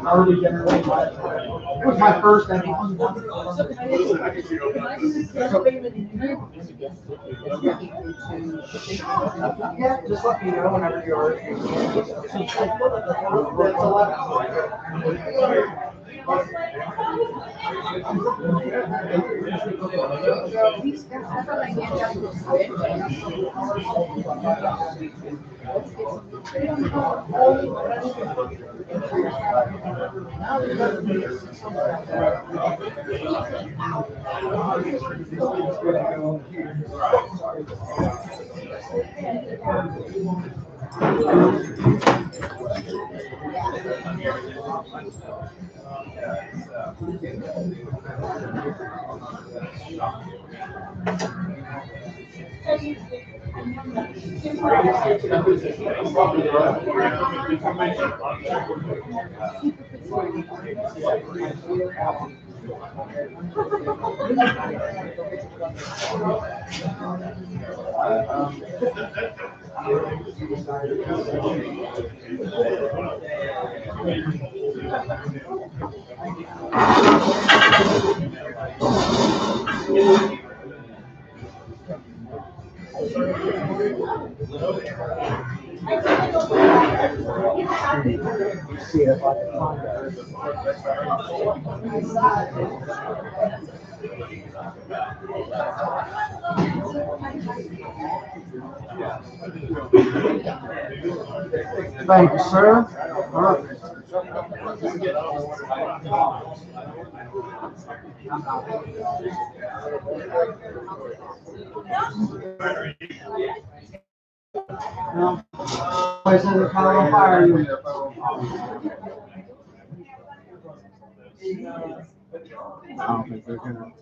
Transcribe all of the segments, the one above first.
Early generation. It was my first and yeah, just let me know whenever you're. Thank you, sir. No. I said the car on fire. I don't think they're gonna.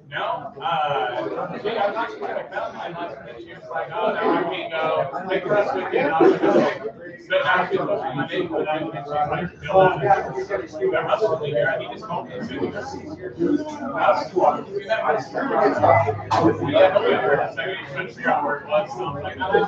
No? See, I'm not sure I found my husband. She was like, oh, no, I can't go. Make the rest of it. I was like, but I was supposed to be my name, but I didn't like fill out. There must be here. I need to call me. That's cool. That was true. Yeah, no, we were so we couldn't figure out where it was. So I'm like, no,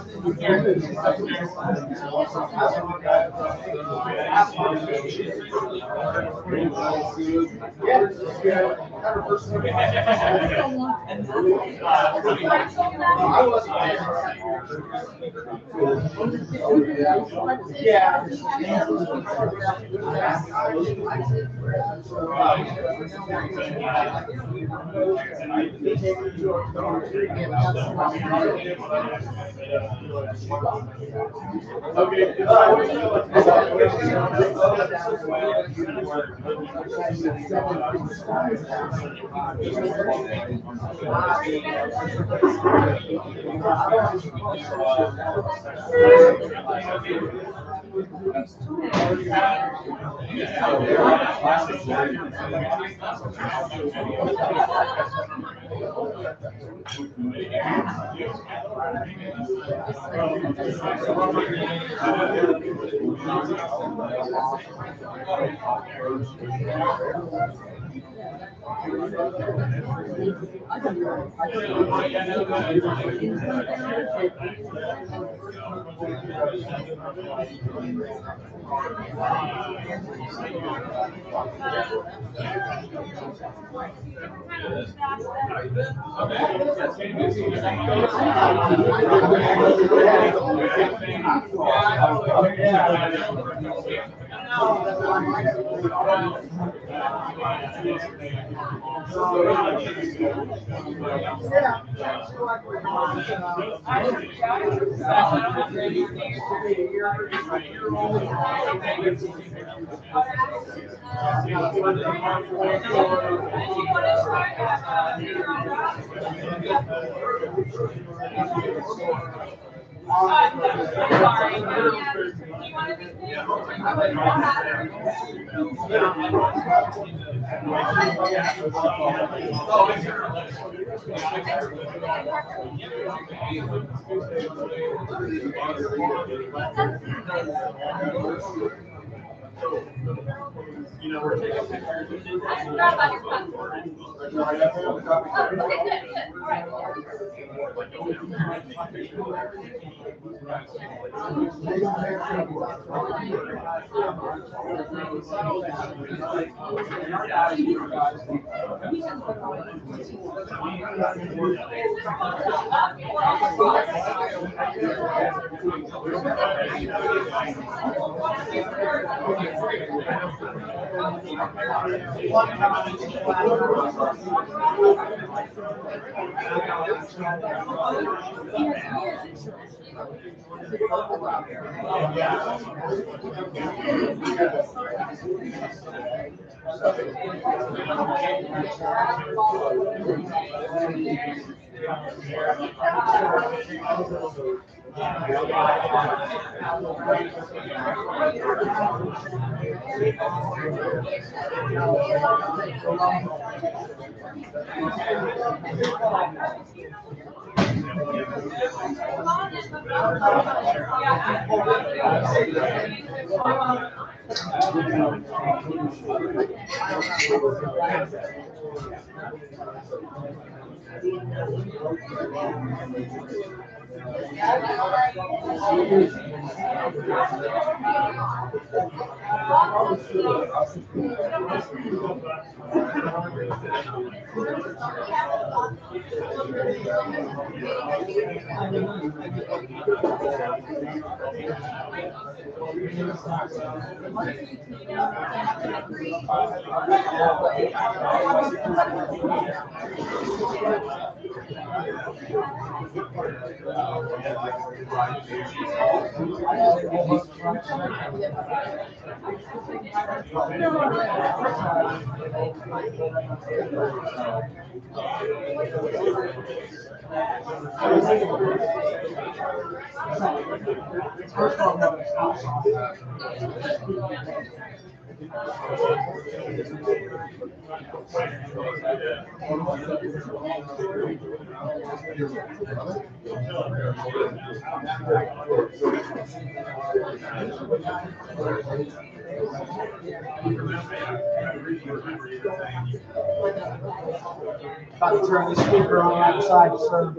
About to turn the speaker on outside, sir.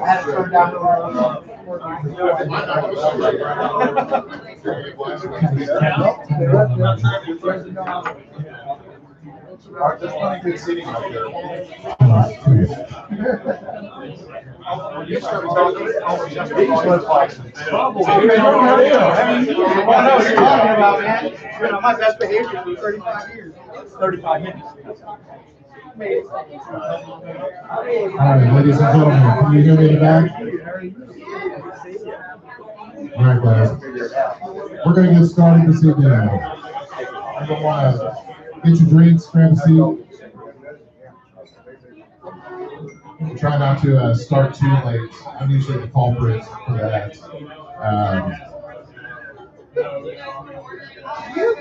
I had to turn down the Good sitting out there. These look like some trouble. I know what you're talking about, man. You know, my best behavior for 35 years. 35 minutes. All right, ladies and gentlemen, can you hear me in the back? All right, guys. We're going to get started this evening. You're going to want to get your drinks, grab a seat. Try not to start too late. I'm usually the culprit for that.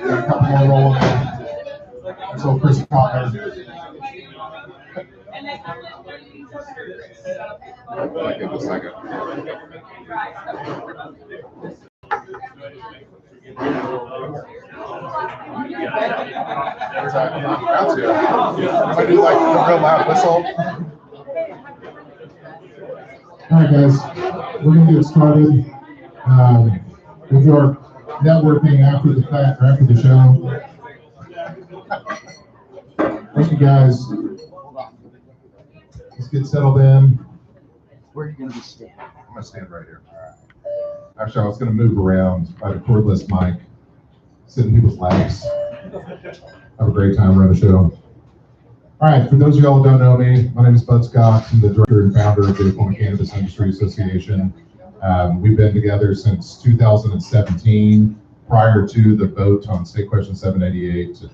Got a couple more rolling in. So Chris Connor. Give it a second. That's it. I do like the real loud whistle. All right, guys, we're gonna get started with your networking after the fact, or after the show. Thank you, guys. Let's get settled in. Where are you gonna be standing? I'm gonna stand right here. Actually, I was gonna move around by the cordless mic, sit in people's laps. Have a great time, run a show. All right, for those of y'all who don't know me, my name is Bud Scott. I'm the director and founder of the Oklahoma Cannabis Industry Association. We've been together since 2017, prior to the vote on State Question 788.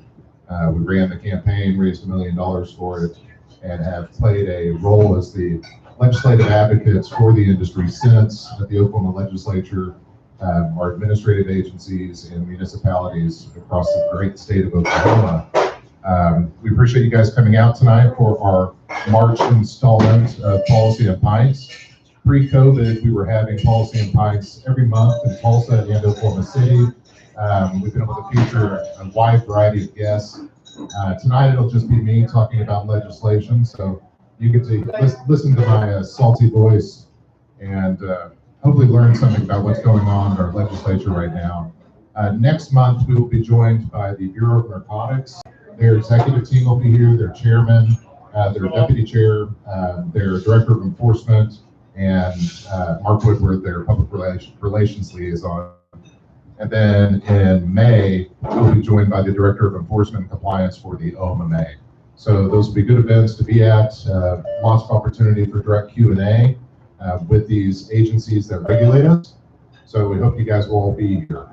We ran the campaign, raised $1 million for it, and have played a role as the legislative advocates for the industry since at the Oklahoma legislature, our administrative agencies and municipalities across the great state of Oklahoma. We appreciate you guys coming out tonight for our March installment of Policy and Pints. Pre-COVID, we were having Policy and Pints every month in Tulsa and Oklahoma City. We've been able to feature a wide variety of guests. Tonight, it'll just be me talking about legislation, so you get to listen to my salty voice and hopefully learn something about what's going on in our legislature right now. Next month, we will be joined by the Bureau of Narcotics. Their executive team will be here, their chairman, their deputy chair, their director of enforcement, and Mark Woodward, their public relations liaison. And then in May, we'll be joined by the director of enforcement and compliance for the OMMA. So those will be good events to be at, lots of opportunity for direct Q&A with these agencies that regulate us. So we hope you guys will all be here.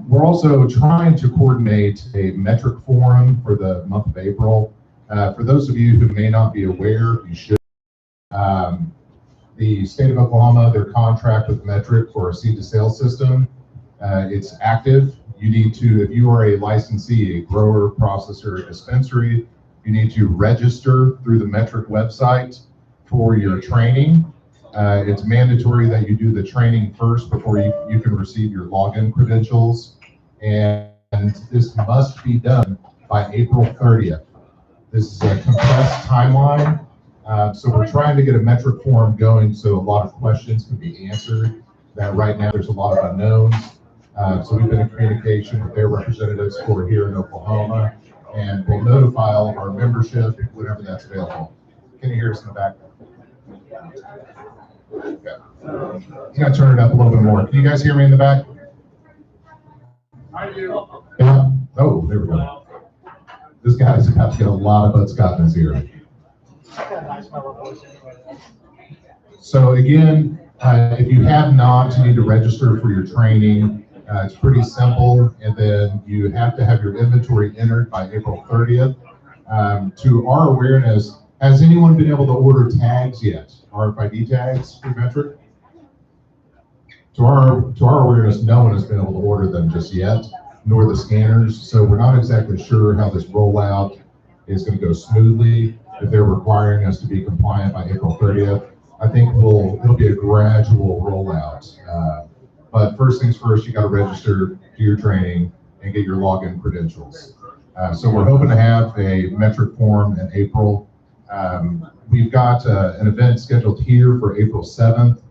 We're also trying to coordinate a metric forum for the month of April. For those of you who may not be aware, you should. The state of Oklahoma, their contract with Metric for a seed to sale system, it's active. You need to, if you are a licensee, a grower, processor, a dispensary, you need to register through the Metric website for your training. It's mandatory that you do the training first before you can receive your login credentials. And this must be done by April 30th. This is a compressed timeline. So we're trying to get a metric forum going so a lot of questions can be answered. That right now there's a lot of unknowns. So we've been in communication with their representatives who are here in Oklahoma, and we'll notify all of our membership whenever that's available. Can you hear us in the back? Okay. I'm gonna turn it up a little bit more. Can you guys hear me in the back? I do. Yeah. Oh, there we go. This guy's about to get a lot of Bud Scott in his ear. So again, if you have not, you need to register for your training. It's pretty simple, and then you have to have your inventory entered by April 30th. To our awareness, has anyone been able to order tags yet? RFID tags through Metric? To our awareness, no one has been able to order them just yet, nor the scanners. So we're not exactly sure how this rollout is going to go smoothly. If they're requiring us to be compliant by April 30th, I think it'll be a gradual rollout. But first things first, you got to register, do your training, and get your login credentials. So we're hoping to have a metric forum in April. We've got an event scheduled here for April 7th.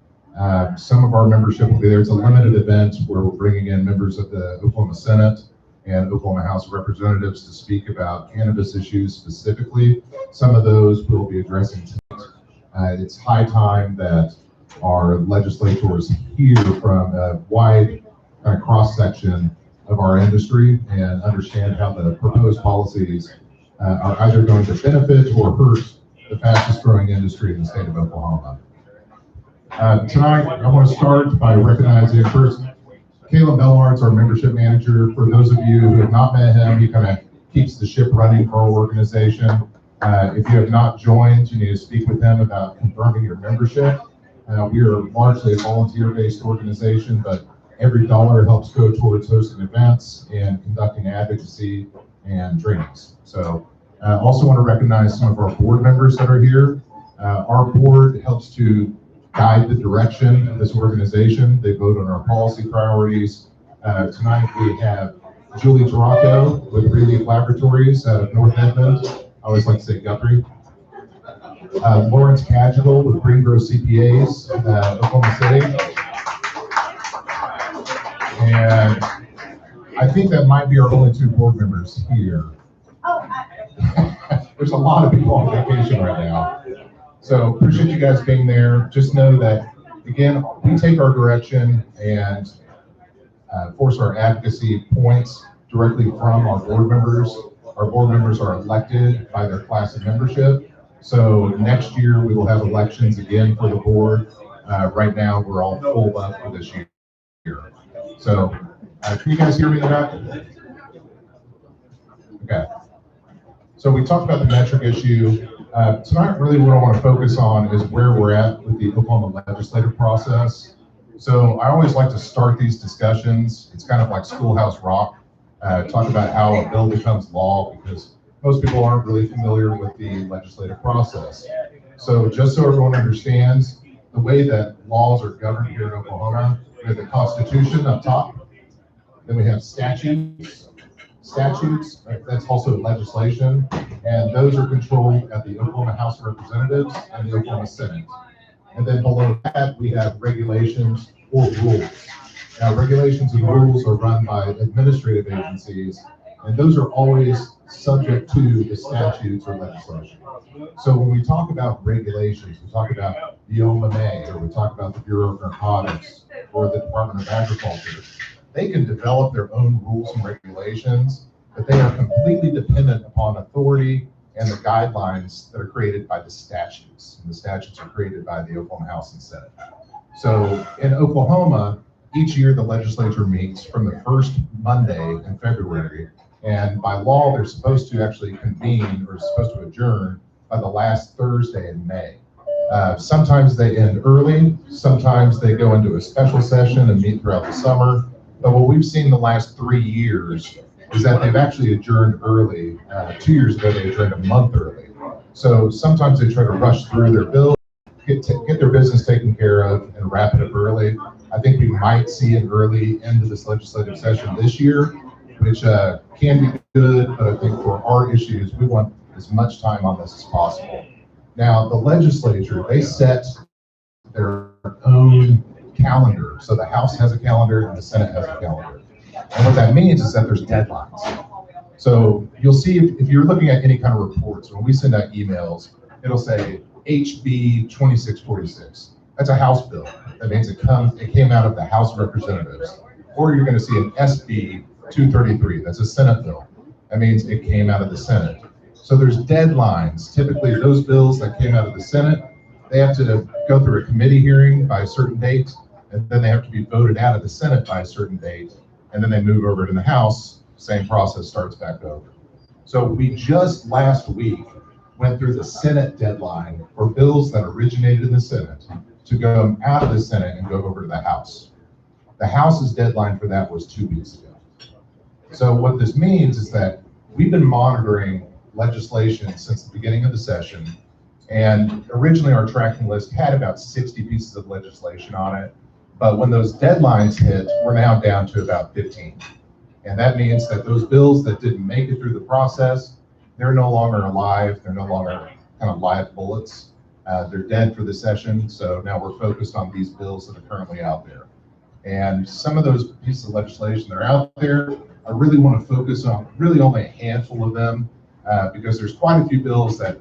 Some of our membership will be there. It's a limited event where we're bringing in members of the Oklahoma Senate and Oklahoma House of Representatives to speak about cannabis issues specifically. Some of those we'll be addressing tonight. It's high time that our legislators hear from a wide kind of cross-section of our industry and understand how the proposed policies are either going to benefit or hurt the fastest growing industry in the state of Oklahoma. Tonight, I want to start by recognizing first Caleb Bellart's our membership manager. For those of you who have not met him, he kind of keeps the ship running for our organization. If you have not joined, you need to speak with him about confirming your membership. We are largely a volunteer-based organization, but every dollar helps go towards hosting events and conducting advocacy and trainings. So also want to recognize some of our board members that are here. Our board helps to guide the direction of this organization. They vote on our policy priorities. Tonight we have Julie Taracco with Relief Laboratories out of North Edmond. I always like to say Guthrie. Lawrence Cadgel with Greengrove CPAs, Oklahoma City. And I think that might be our only two board members here. There's a lot of people on vacation right now. So appreciate you guys being there. Just know that, again, we take our direction and force our advocacy points directly from our board members. Our board members are elected by their class of membership. So next year we will have elections again for the board. Right now we're all full up for this year. So can you guys hear me in the back? Okay. So we talked about the metric issue. Tonight really what I want to focus on is where we're at with the Oklahoma legislative process. So I always like to start these discussions. It's kind of like Schoolhouse Rock. Talk about how a bill becomes law, because most people aren't really familiar with the legislative process. So just so everyone understands, the way that laws are governed here in Oklahoma, we have the Constitution up top, then we have statutes. Statutes, that's also legislation, and those are controlled at the Oklahoma House of Representatives and the Oklahoma Senate. And then below that, we have regulations or rules. Now, regulations and rules are run by administrative agencies, and those are always subject to the statutes or legislation. So when we talk about regulations, we talk about the OMA, or we talk about the Bureau of Narcotics, or the Department of Agriculture. They can develop their own rules and regulations, but they are completely dependent upon authority and the guidelines that are created by the statutes. And the statutes are created by the Oklahoma House and Senate. So in Oklahoma, each year the legislature meets from the first Monday in February, and by law they're supposed to actually convene or supposed to adjourn by the last Thursday in May. Sometimes they end early, sometimes they go into a special session and meet throughout the summer. But what we've seen the last 3 years is that they've actually adjourned early. 2 years ago, they adjourned a month early. So sometimes they try to rush through their bill, get their business taken care of, and wrap it up early. I think we might see an early end of this legislative session this year, which can be good, but I think for our issues, we want as much time on this as possible. Now, the legislature, they set their own calendar. So the House has a calendar and the Senate has a calendar. And what that means is that there's deadlines. So you'll see if you're looking at any kind of reports, when we send out emails, it'll say HB 2646. That's a House bill. That means it came out of the House of Representatives. Or you're going to see an SB 233. That's a Senate bill. That means it came out of the Senate. So there's deadlines. Typically those bills that came out of the Senate, they have to go through a committee hearing by a certain date, and then they have to be voted out of the Senate by a certain date, and then they move over to the House, same process starts back over. So we just last week went through the Senate deadline for bills that originated in the Senate to go out of the Senate and go over to the House. The House's deadline for that was 2 weeks ago. So what this means is that we've been monitoring legislation since the beginning of the session. And originally our tracking list had about 60 pieces of legislation on it. But when those deadlines hit, we're now down to about 15. And that means that those bills that didn't make it through the process, they're no longer alive. They're no longer kind of live bullets. They're dead for the session. So now we're focused on these bills that are currently out there. And some of those pieces of legislation that are out there, I really want to focus on really only a handful of them because there's quite a few bills that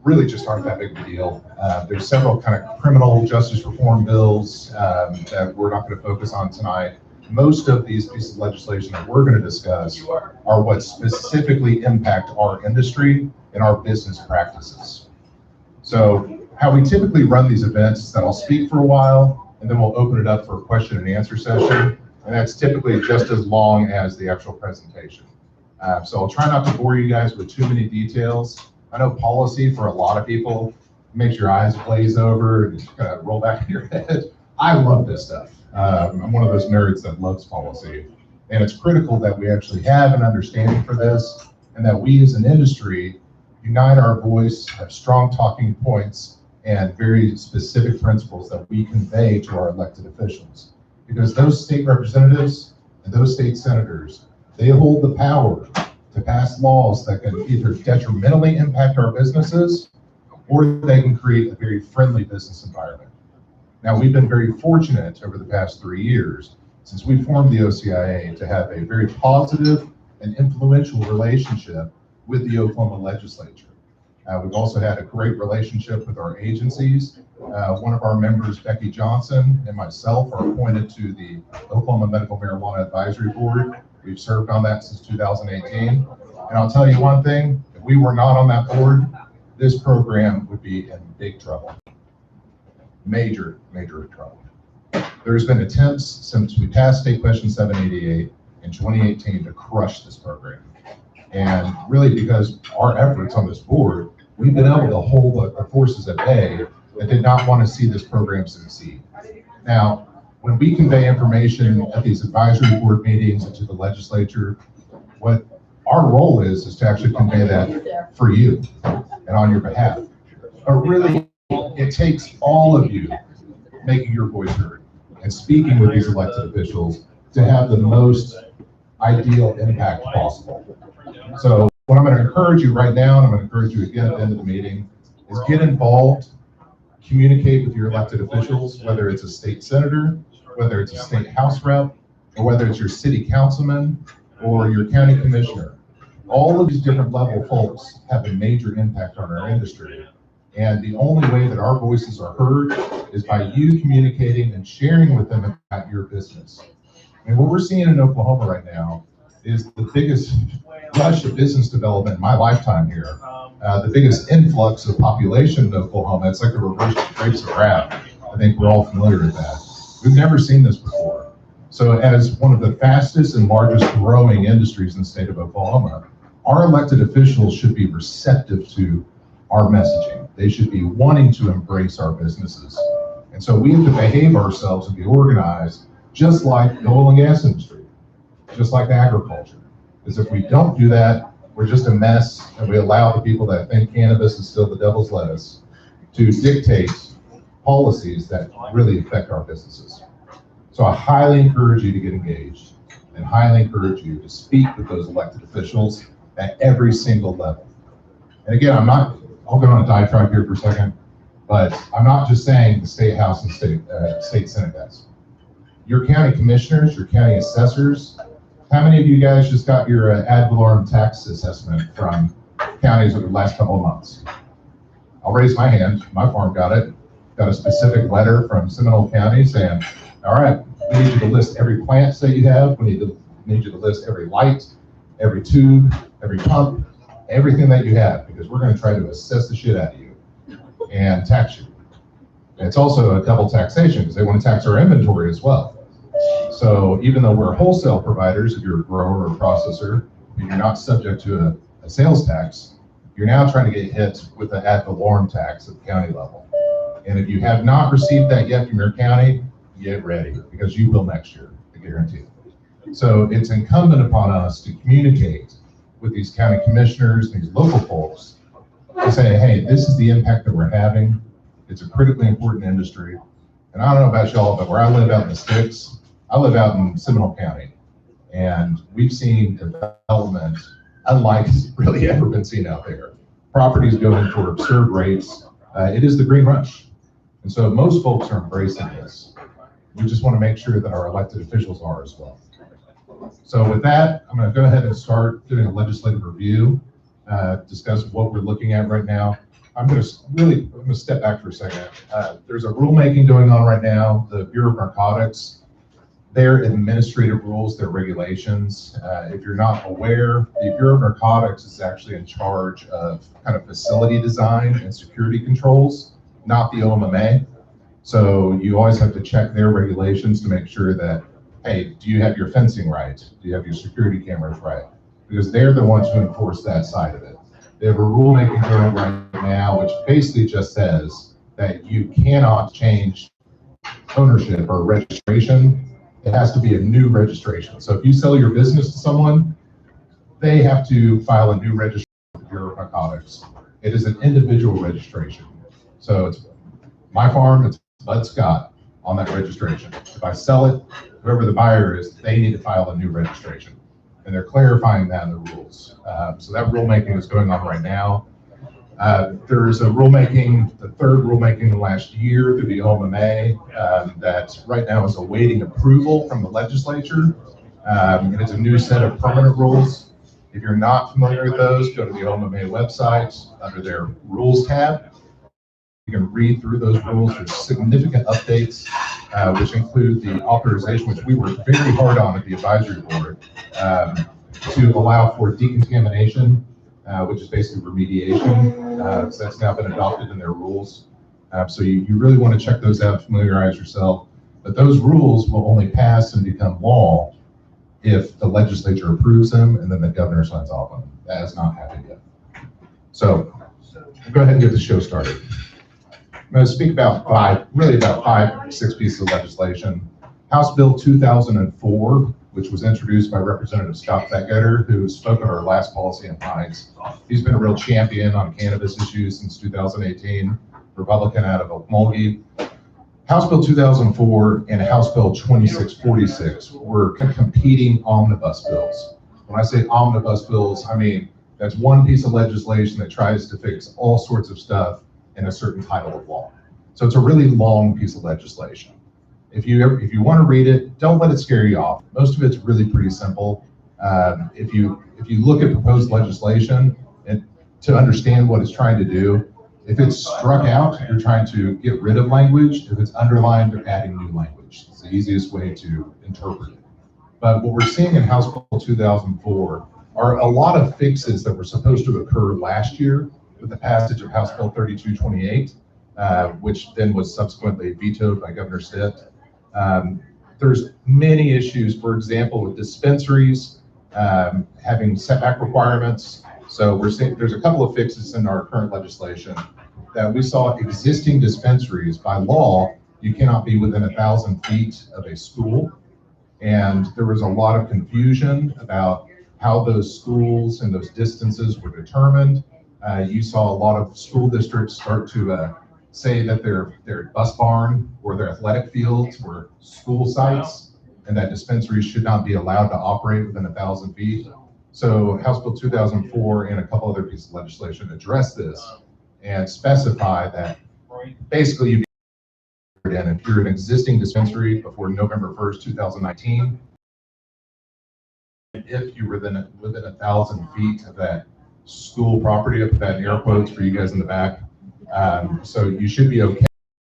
really just aren't that big of a deal. There's several kind of criminal justice reform bills that we're not going to focus on tonight. Most of these pieces of legislation that we're going to discuss are what specifically impact our industry and our business practices. So how we typically run these events is that I'll speak for a while, and then we'll open it up for a question and answer session. And that's typically just as long as the actual presentation. So I'll try not to bore you guys with too many details. I know policy for a lot of people makes your eyes glaze over and just kind of roll back in your head. I love this stuff. I'm one of those nerds that loves policy. And it's critical that we actually have an understanding for this, and that we as an industry unite our voice, have strong talking points, and very specific principles that we convey to our elected officials. Because those state representatives and those state senators, they hold the power to pass laws that can either detrimentally impact our businesses, or they can create a very friendly business environment. Now, we've been very fortunate over the past 3 years since we formed the OCIA to have a very positive and influential relationship with the Oklahoma legislature. We've also had a great relationship with our agencies. One of our members, Becky Johnson, and myself are appointed to the Oklahoma Medical Marijuana Advisory Board. We've served on that since 2018. And I'll tell you one thing, if we were not on that board, this program would be in big trouble. Major trouble. There's been attempts since we passed State Question 788 in 2018 to crush this program. And really, because our efforts on this board, we've been able to hold the forces at bay that did not want to see this program succeed. Now, when we convey information at these advisory board meetings and to the legislature, what our role is to actually convey that for you and on your behalf. But really, it takes all of you making your voice heard and speaking with these elected officials to have the most ideal impact possible. So what I'm going to encourage you right now, and I'm going to encourage you again at the end of the meeting, is get involved, communicate with your elected officials, whether it's a state senator, whether it's a state house rep, or whether it's your city councilman or your county commissioner. All of these different level folks have a major impact on our industry. And the only way that our voices are heard is by you communicating and sharing with them about your business. And what we're seeing in Oklahoma right now is the biggest rush of business development in my lifetime here. The biggest influx of population in Oklahoma. It's like the reverse of grapes of wrath. I think we're all familiar with that. We've never seen this before. So as one of the fastest and largest growing industries in the state of Oklahoma, our elected officials should be receptive to our messaging. They should be wanting to embrace our businesses. And so we have to behave ourselves and be organized just like the oil and gas industry, just like agriculture. Because if we don't do that, we're just a mess, and we allow the people that think cannabis is still the devil's lettuce to dictate policies that really affect our businesses. So I highly encourage you to get engaged, and highly encourage you to speak with those elected officials at every single level. And again, I'll go on a diatribe here for a second, but I'm not just saying the state house and state senate guys. Your county commissioners, your county assessors, how many of you guys just got your ad valorem tax assessment from counties over the last couple of months? I'll raise my hand. My farm got it. Got a specific letter from Seminole County saying, all right, we need you to list every plant that you have. We need you to list every light, every tube, every pump, everything that you have, because we're going to try to assess the shit out of you and tax you. And it's also a double taxation because they want to tax our inventory as well. So even though we're wholesale providers, if you're a grower or processor, and you're not subject to a sales tax, you're now trying to get hit with the ad valorem tax at the county level. And if you have not received that yet from your county, get ready, because you will next year, I guarantee it. So it's incumbent upon us to communicate with these county commissioners, these local folks, to say, hey, this is the impact that we're having. It's a critically important industry. And I don't know about y'all, but where I live out in the sticks, I live out in Seminole County, and we've seen development unlike it's really ever been seen out there. Properties going for absurd rates. It is the green rush. And so most folks are embracing this. We just want to make sure that our elected officials are as well. So with that, I'm going to go ahead and start doing a legislative review, discuss what we're looking at right now. I'm going to step back for a second. There's a rulemaking going on right now. The Bureau of Narcotics, their administrative rules, their regulations. If you're not aware, the Bureau of Narcotics is actually in charge of kind of facility design and security controls, not the OMMA. So you always have to check their regulations to make sure that, hey, do you have your fencing right? Do you have your security cameras right? Because they're the ones who enforce that side of it. They have a rulemaking going right now, which basically just says that you cannot change ownership or registration it has to be a new registration. So if you sell your business to someone, they have to file a new registration with the Bureau of Narcotics. It is an individual registration. So it's my farm, it's Bud Scott on that registration. If I sell it, whoever the buyer is, they need to file a new registration. And they're clarifying that in the rules. So that rulemaking is going on right now. There's a rulemaking, the third rulemaking in the last year through the OMMA that right now is awaiting approval from the legislature. And it's a new set of permanent rules. If you're not familiar with those, go to the OMMA website under their rules tab. You can read through those rules. There's significant updates, which include the authorization, which we worked very hard on at the advisory board, to allow for decontamination, which is basically remediation. So that's now been adopted in their rules. So you really want to check those out, familiarize yourself. But those rules will only pass and become law if the legislature approves them and then the governor signs off on them. That has not happened yet. So go ahead and get the show started. I'm going to speak about five, six pieces of legislation. House Bill 2004, which was introduced by Representative Scott Fettgetter, who spoke at our last policy in Pints. He's been a real champion on cannabis issues since 2018, Republican out of Okmulgee. House Bill 2004 and House Bill 2646 were competing omnibus bills. When I say omnibus bills, I mean that's one piece of legislation that tries to fix all sorts of stuff in a certain title of law. So it's a really long piece of legislation. If you want to read it, don't let it scare you off. Most of it's really pretty simple. If you look at proposed legislation and to understand what it's trying to do, if it's struck out, you're trying to get rid of language. If it's underlined, you're adding new language. It's the easiest way to interpret it. But what we're seeing in House Bill 2004 are a lot of fixes that were supposed to occur last year with the passage of House Bill 3228, which then was subsequently vetoed by Governor Stitt. There's many issues, for example, with dispensaries having setback requirements. So we're seeing there's a couple of fixes in our current legislation that we saw existing dispensaries. By law, you cannot be within 1,000 feet of a school. And there was a lot of confusion about how those schools and those distances were determined. You saw a lot of school districts start to say that their bus barn or their athletic fields were school sites, and that dispensaries should not be allowed to operate within 1,000 feet. So House Bill 2004 and a couple other pieces of legislation address this and specify that basically you be in if you're an existing dispensary before November 1st, 2019, if you're within 1,000 feet of that school property, up that air quotes for you guys in the back. So you should be okay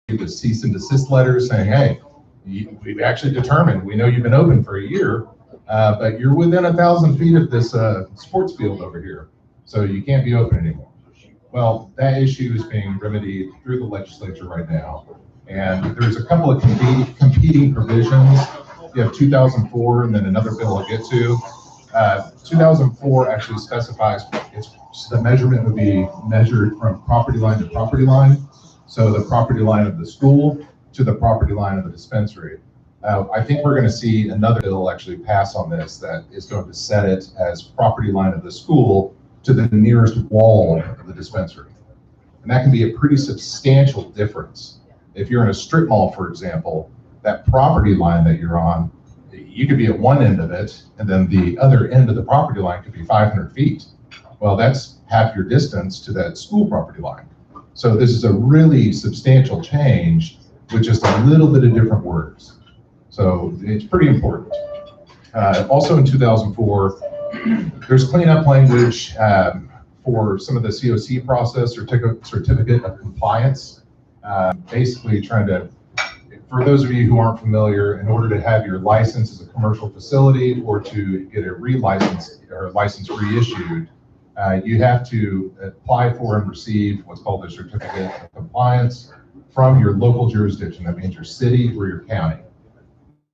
with the cease and desist letters saying, hey, we've actually determined, we know you've been open for a year, but you're within 1,000 feet of this sports field over here, so you can't be open anymore. Well, that issue is being remedied through the legislature right now. And there's a couple of competing provisions. You have 2004 and then another bill I'll get to. 2004 actually specifies the measurement would be measured from property line to property line. So the property line of the school to the property line of the dispensary. I think we're going to see another bill actually pass on this that is going to set it as property line of the school to the nearest wall of the dispensary. And that can be a pretty substantial difference. If you're in a strip mall, for example, that property line that you're on, you could be at one end of it, and then the other end of the property line could be 500 feet. Well, that's half your distance to that school property line. So this is a really substantial change with just a little bit of different words. So it's pretty important. Also in 2004, there's cleanup language for some of the COC process, certificate of compliance. Basically trying to, for those of you who aren't familiar, in order to have your license as a commercial facility or to get a relicense or license reissued, you have to apply for and receive what's called a certificate of compliance from your local jurisdiction. That means your city or your county.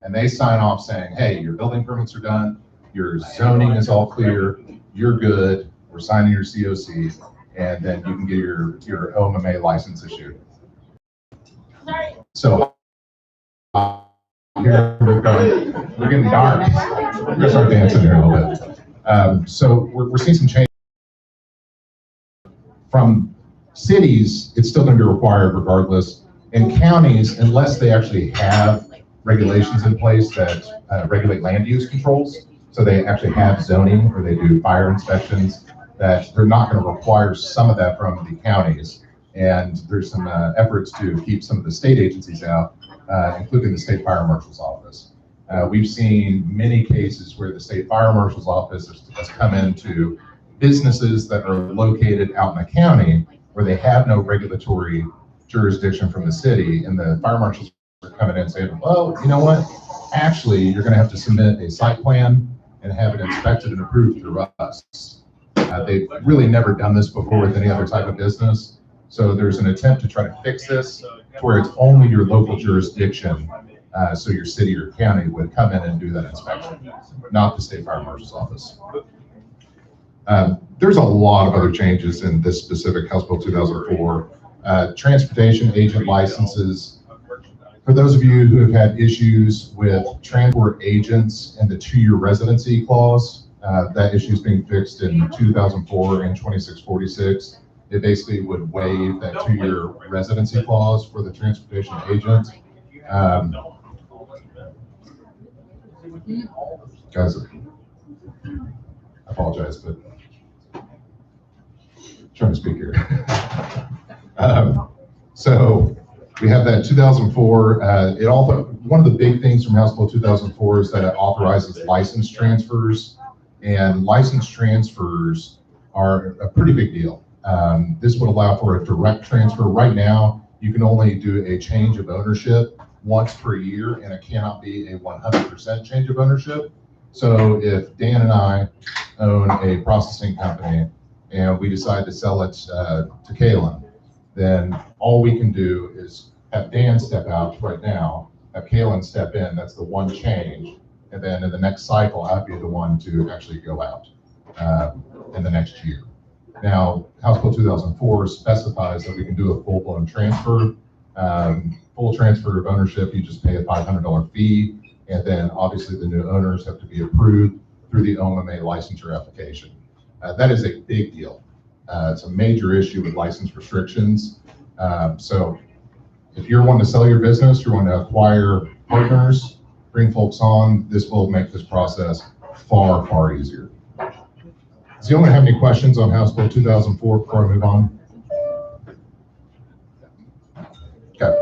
And they sign off saying, hey, your building permits are done, your zoning is all clear, you're good, we're signing your COC, and then you can get your OMMA license issued. So Here we're getting dark. We're gonna start dancing here a little bit. So we're seeing some change from cities. It's still going to be required regardless. In counties, unless they actually have regulations in place that regulate land use controls, so they actually have zoning or they do fire inspections, that they're not going to require some of that from the counties. And there's some efforts to keep some of the state agencies out, including the state fire marshal's office. We've seen many cases where the state fire marshal's office has come into businesses that are located out in the county where they have no regulatory jurisdiction from the city, and the fire marshals are coming in and saying, well, you know what? Actually, you're going to have to submit a site plan and have it inspected and approved through us. They've really never done this before with any other type of business. So there's an attempt to try to fix this to where it's only your local jurisdiction, so your city or county would come in and do that inspection, not the state fire marshal's office. There's a lot of other changes in this specific House Bill 2004. Transportation agent licenses. For those of you who have had issues with transport agents and the 2-year residency clause, that issue is being fixed in 2004 and 2646. It basically would waive that 2-year residency clause for the transportation agent. Guys, I apologize, but I'm trying to speak here. So we have that 2004. One of the big things from House Bill 2004 is that it authorizes license transfers, and license transfers are a pretty big deal. This would allow for a direct transfer. Right now, you can only do a change of ownership once per year, and it cannot be a 100% change of ownership. So if Dan and I own a processing company and we decide to sell it to Kalen, then all we can do is have Dan step out right now, have Kalen step in, that's the one change, and then in the next cycle, I'd be the one to actually go out in the next year. Now, House Bill 2004 specifies that we can do a full-blown transfer. Full transfer of ownership, you just pay a $500 fee, and then obviously the new owners have to be approved through the OMMA licensure application. That is a big deal. It's a major issue with license restrictions. So if you're wanting to sell your business, you're wanting to acquire partners, bring folks on, this will make this process far, far easier. Does anyone have any questions on House Bill 2004 before I move on? Okay.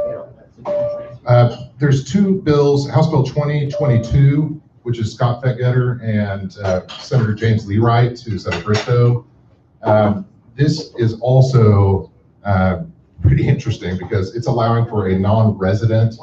There's 2 bills, House Bill 2022, which is Scott Fettgetter and Senator James Leewright, who's out of Bristow. This is also pretty interesting because it's allowing for a non-resident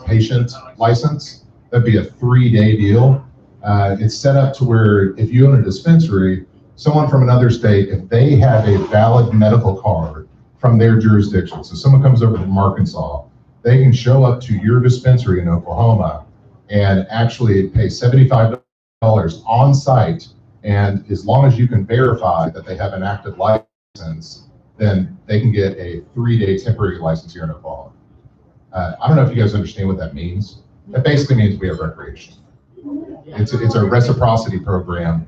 patient license. That'd be a 3-day deal. It's set up to where if you own a dispensary, someone from another state, if they have a valid medical card from their jurisdiction, so someone comes over from Arkansas, they can show up to your dispensary in Oklahoma and actually pay $75 on site, and as long as you can verify that they have an active license, then they can get a 3-day temporary license here in Oklahoma. I don't know if you guys understand what that means. That basically means we have recreation. It's a reciprocity program.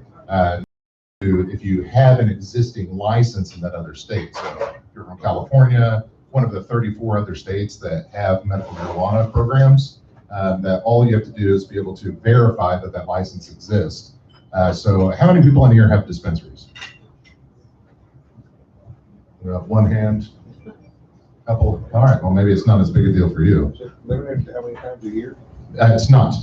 If you have an existing license in that other state, so if you're from California, one of the 34 other states that have medical marijuana programs, that all you have to do is be able to verify that that license exists. So how many people in here have dispensaries? One hand, couple. All right, well, maybe it's not as big a deal for you. Limited to how many times a year? It's not.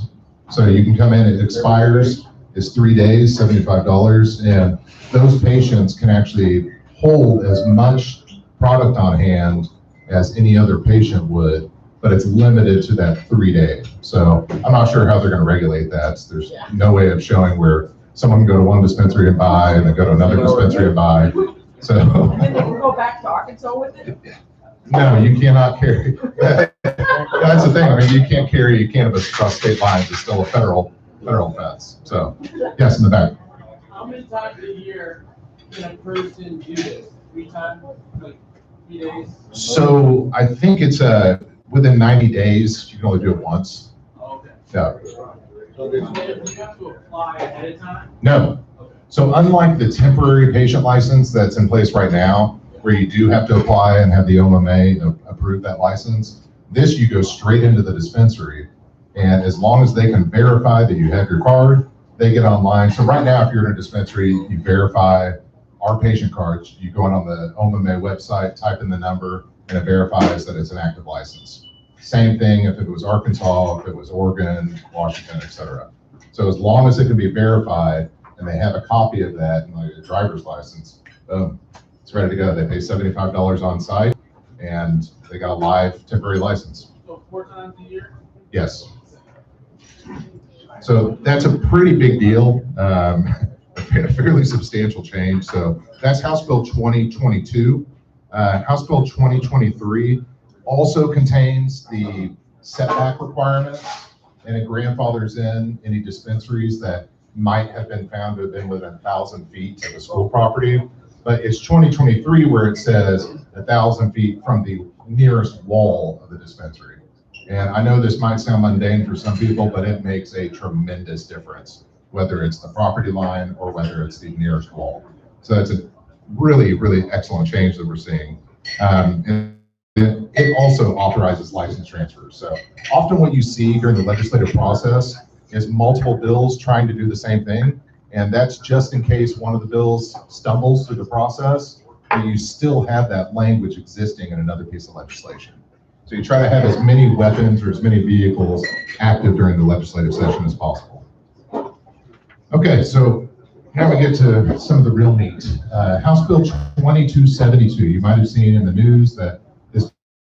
So you can come in, it expires, it's 3 days, $75, and those patients can actually hold as much product on hand as any other patient would, but it's limited to that 3-day. So I'm not sure how they're going to regulate that. There's no way of showing where someone can go to one dispensary and buy, and then go to another dispensary and buy. So. And then they can go back to Arkansas with it? No, you cannot carry. That's the thing. I mean, you can't carry cannabis across state lines. It's still a federal offense. So, yes, in the back. How many times a year can a person do this? 3 times, like 3 days? So I think it's within 90 days, you can only do it once. Okay. No. So you have to apply ahead of time? No. So unlike the temporary patient license that's in place right now, where you do have to apply and have the OMA approve that license, this you go straight into the dispensary. And as long as they can verify that you have your card, they get online. So right now, if you're in a dispensary, you verify our patient cards, you go on the OMA website, type in the number, and it verifies that it's an active license. Same thing if it was Arkansas, if it was Oregon, Washington, et cetera. So as long as it can be verified and they have a copy of that, like a driver's license, boom, it's ready to go. They pay $75 on site and they got a live temporary license. So 4 times a year? Yes. So that's a pretty big deal, a fairly substantial change. So that's House Bill 2022. House Bill 2023 also contains the setback requirements, and it grandfathers in any dispensaries that might have been found to have been within 1,000 feet of the school property. But it's 2023 where it says 1,000 feet from the nearest wall of the dispensary. And I know this might sound mundane for some people, but it makes a tremendous difference, whether it's the property line or whether it's the nearest wall. So that's a really, really excellent change that we're seeing. And it also authorizes license transfers. So often what you see during the legislative process is multiple bills trying to do the same thing. And that's just in case one of the bills stumbles through the process, but you still have that language existing in another piece of legislation. So you try to have as many weapons or as many vehicles active during the legislative session as possible. Okay, so now we get to some of the real meat. House Bill 2272, you might have seen in the news that this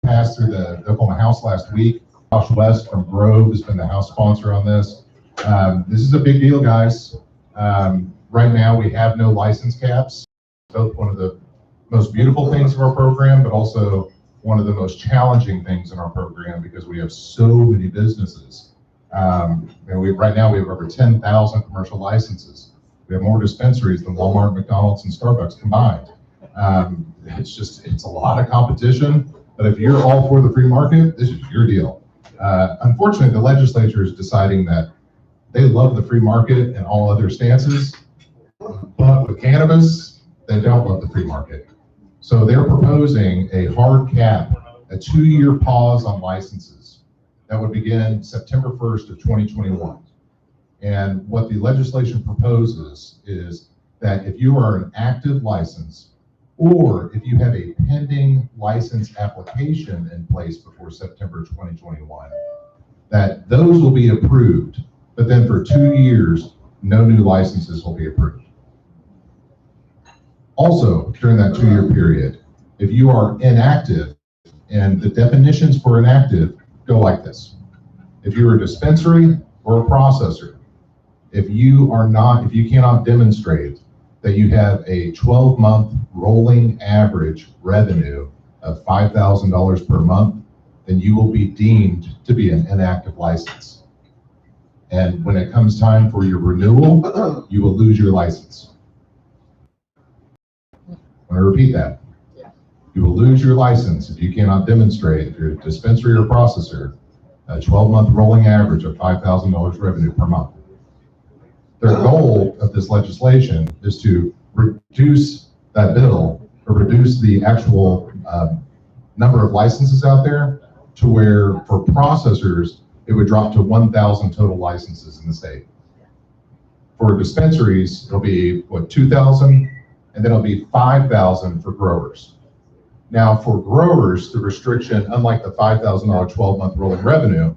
passed through the Oklahoma House last week. Josh West from Grove has been the House sponsor on this. This is a big deal, guys. Right now we have no license caps. Both one of the most beautiful things of our program, but also one of the most challenging things in our program because we have so many businesses. And right now we have over 10,000 commercial licenses. We have more dispensaries than Walmart, McDonald's, and Starbucks combined. It's a lot of competition, but if you're all for the free market, this is your deal. Unfortunately, the legislature is deciding that they love the free market and all other stances, but with cannabis, they don't love the free market. So they're proposing a hard cap, a 2-year pause on licenses that would begin September 1st of 2021. And what the legislation proposes is that if you are an active license, or if you have a pending license application in place before September 2021, that those will be approved, but then for 2 years, no new licenses will be approved. Also, during that 2-year period, if you are inactive, and the definitions for inactive go like this. If you're a dispensary or a processor, if you cannot demonstrate that you have a 12-month rolling average revenue of $5,000 per month, then you will be deemed to be an inactive license. And when it comes time for your renewal, you will lose your license. I'm going to repeat that. You will lose your license if you cannot demonstrate, if you're a dispensary or processor, a 12-month rolling average of $5,000 revenue per month. Their goal of this legislation is to reduce that bill or reduce the actual number of licenses out there to where for processors, it would drop to 1,000 total licenses in the state. For dispensaries, it'll be, 2,000? And then it'll be 5,000 for growers. Now for growers, the restriction, unlike the $5,000 12-month rolling revenue,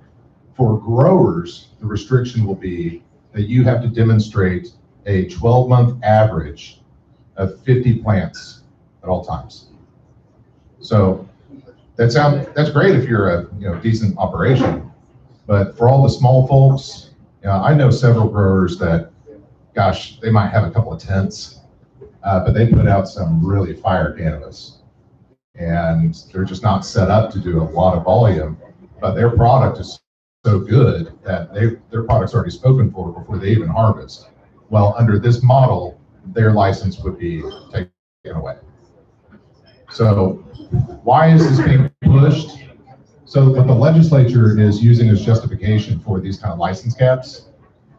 for growers, the restriction will be that you have to demonstrate a 12-month average of 50 plants at all times. So that's great if you're a decent operation, but for all the small folks, I know several growers that, gosh, they might have a couple of tents, but they put out some really fire cannabis, and they're just not set up to do a lot of volume, but their product is so good that their product's already spoken for before they even harvest. Well, under this model, their license would be taken away. So why is this being pushed? So what the legislature is using as justification for these kind of license caps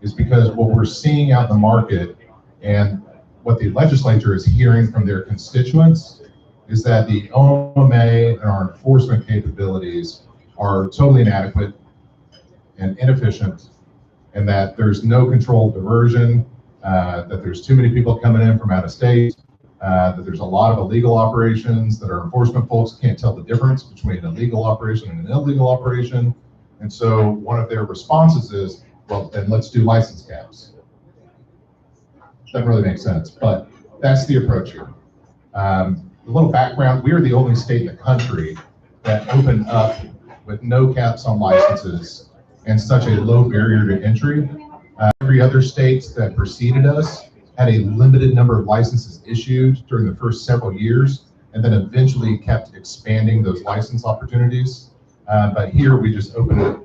is because what we're seeing out in the market and what the legislature is hearing from their constituents is that the OMA and our enforcement capabilities are totally inadequate and inefficient, and that there's no controlled diversion, that there's too many people coming in from out of state, that there's a lot of illegal operations, that our enforcement folks can't tell the difference between a legal operation and an illegal operation. And so one of their responses is, well, then let's do license caps. Doesn't really make sense, but that's the approach here. A little background, we are the only state in the country that opened up with no caps on licenses and such a low barrier to entry. Every other state that preceded us had a limited number of licenses issued during the first several years, and then eventually kept expanding those license opportunities. But here we just kind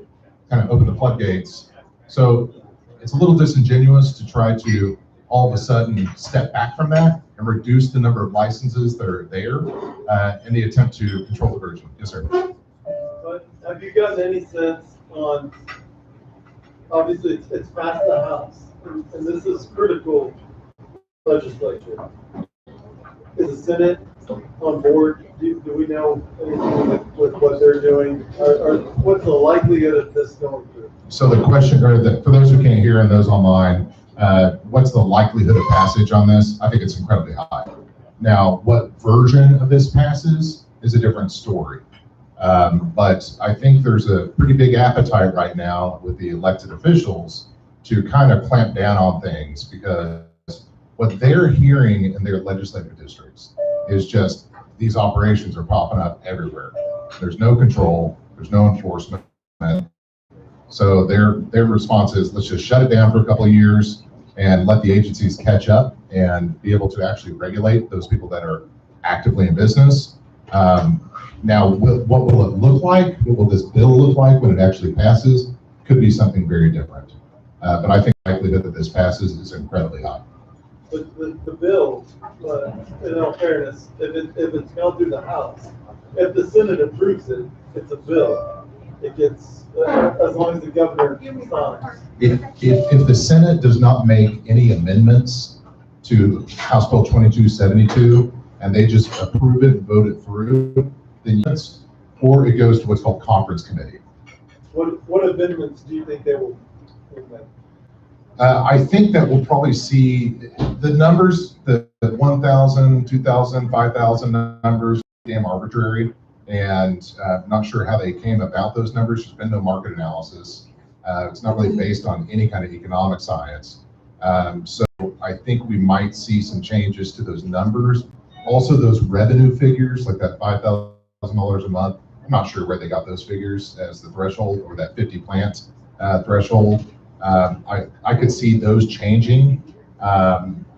of open the floodgates. So it's a little disingenuous to try to all of a sudden step back from that and reduce the number of licenses that are there in the attempt to control diversion. Yes, sir. But have you gotten any sense on, obviously it's passed the House, and this is critical legislature. Is the Senate on board? Do we know anything with what they're doing? Or what's the likelihood of this going through? So the question, or for those who can't hear and those online, what's the likelihood of passage on this? I think it's incredibly high. Now, what version of this passes is a different story. But I think there's a pretty big appetite right now with the elected officials to kind of clamp down on things, because what they're hearing in their legislative districts is just these operations are popping up everywhere. There's no control, there's no enforcement. So their response is, let's just shut it down for a couple of years and let the agencies catch up and be able to actually regulate those people that are actively in business. Now, what will it look like? What will this bill look like when it actually passes? Could be something very different. But I think the likelihood that this passes is incredibly high. But the bill, in all fairness, if it's gone through the House, if the Senate approves it, it's a bill. It gets, as long as the governor signs. If the Senate does not make any amendments to House Bill 2272 and they just approve it and vote it through, then yes, or it goes to what's called conference committee. What amendments do you think they will make? I think that we'll probably see the numbers, the 1,000, 2,000, 5,000 numbers, damn arbitrary. And I'm not sure how they came about those numbers. There's been no market analysis. It's not really based on any kind of economic science. So I think we might see some changes to those numbers. Also, those revenue figures, like that $5,000 a month, I'm not sure where they got those figures as the threshold, or that 50 plant threshold. I could see those changing,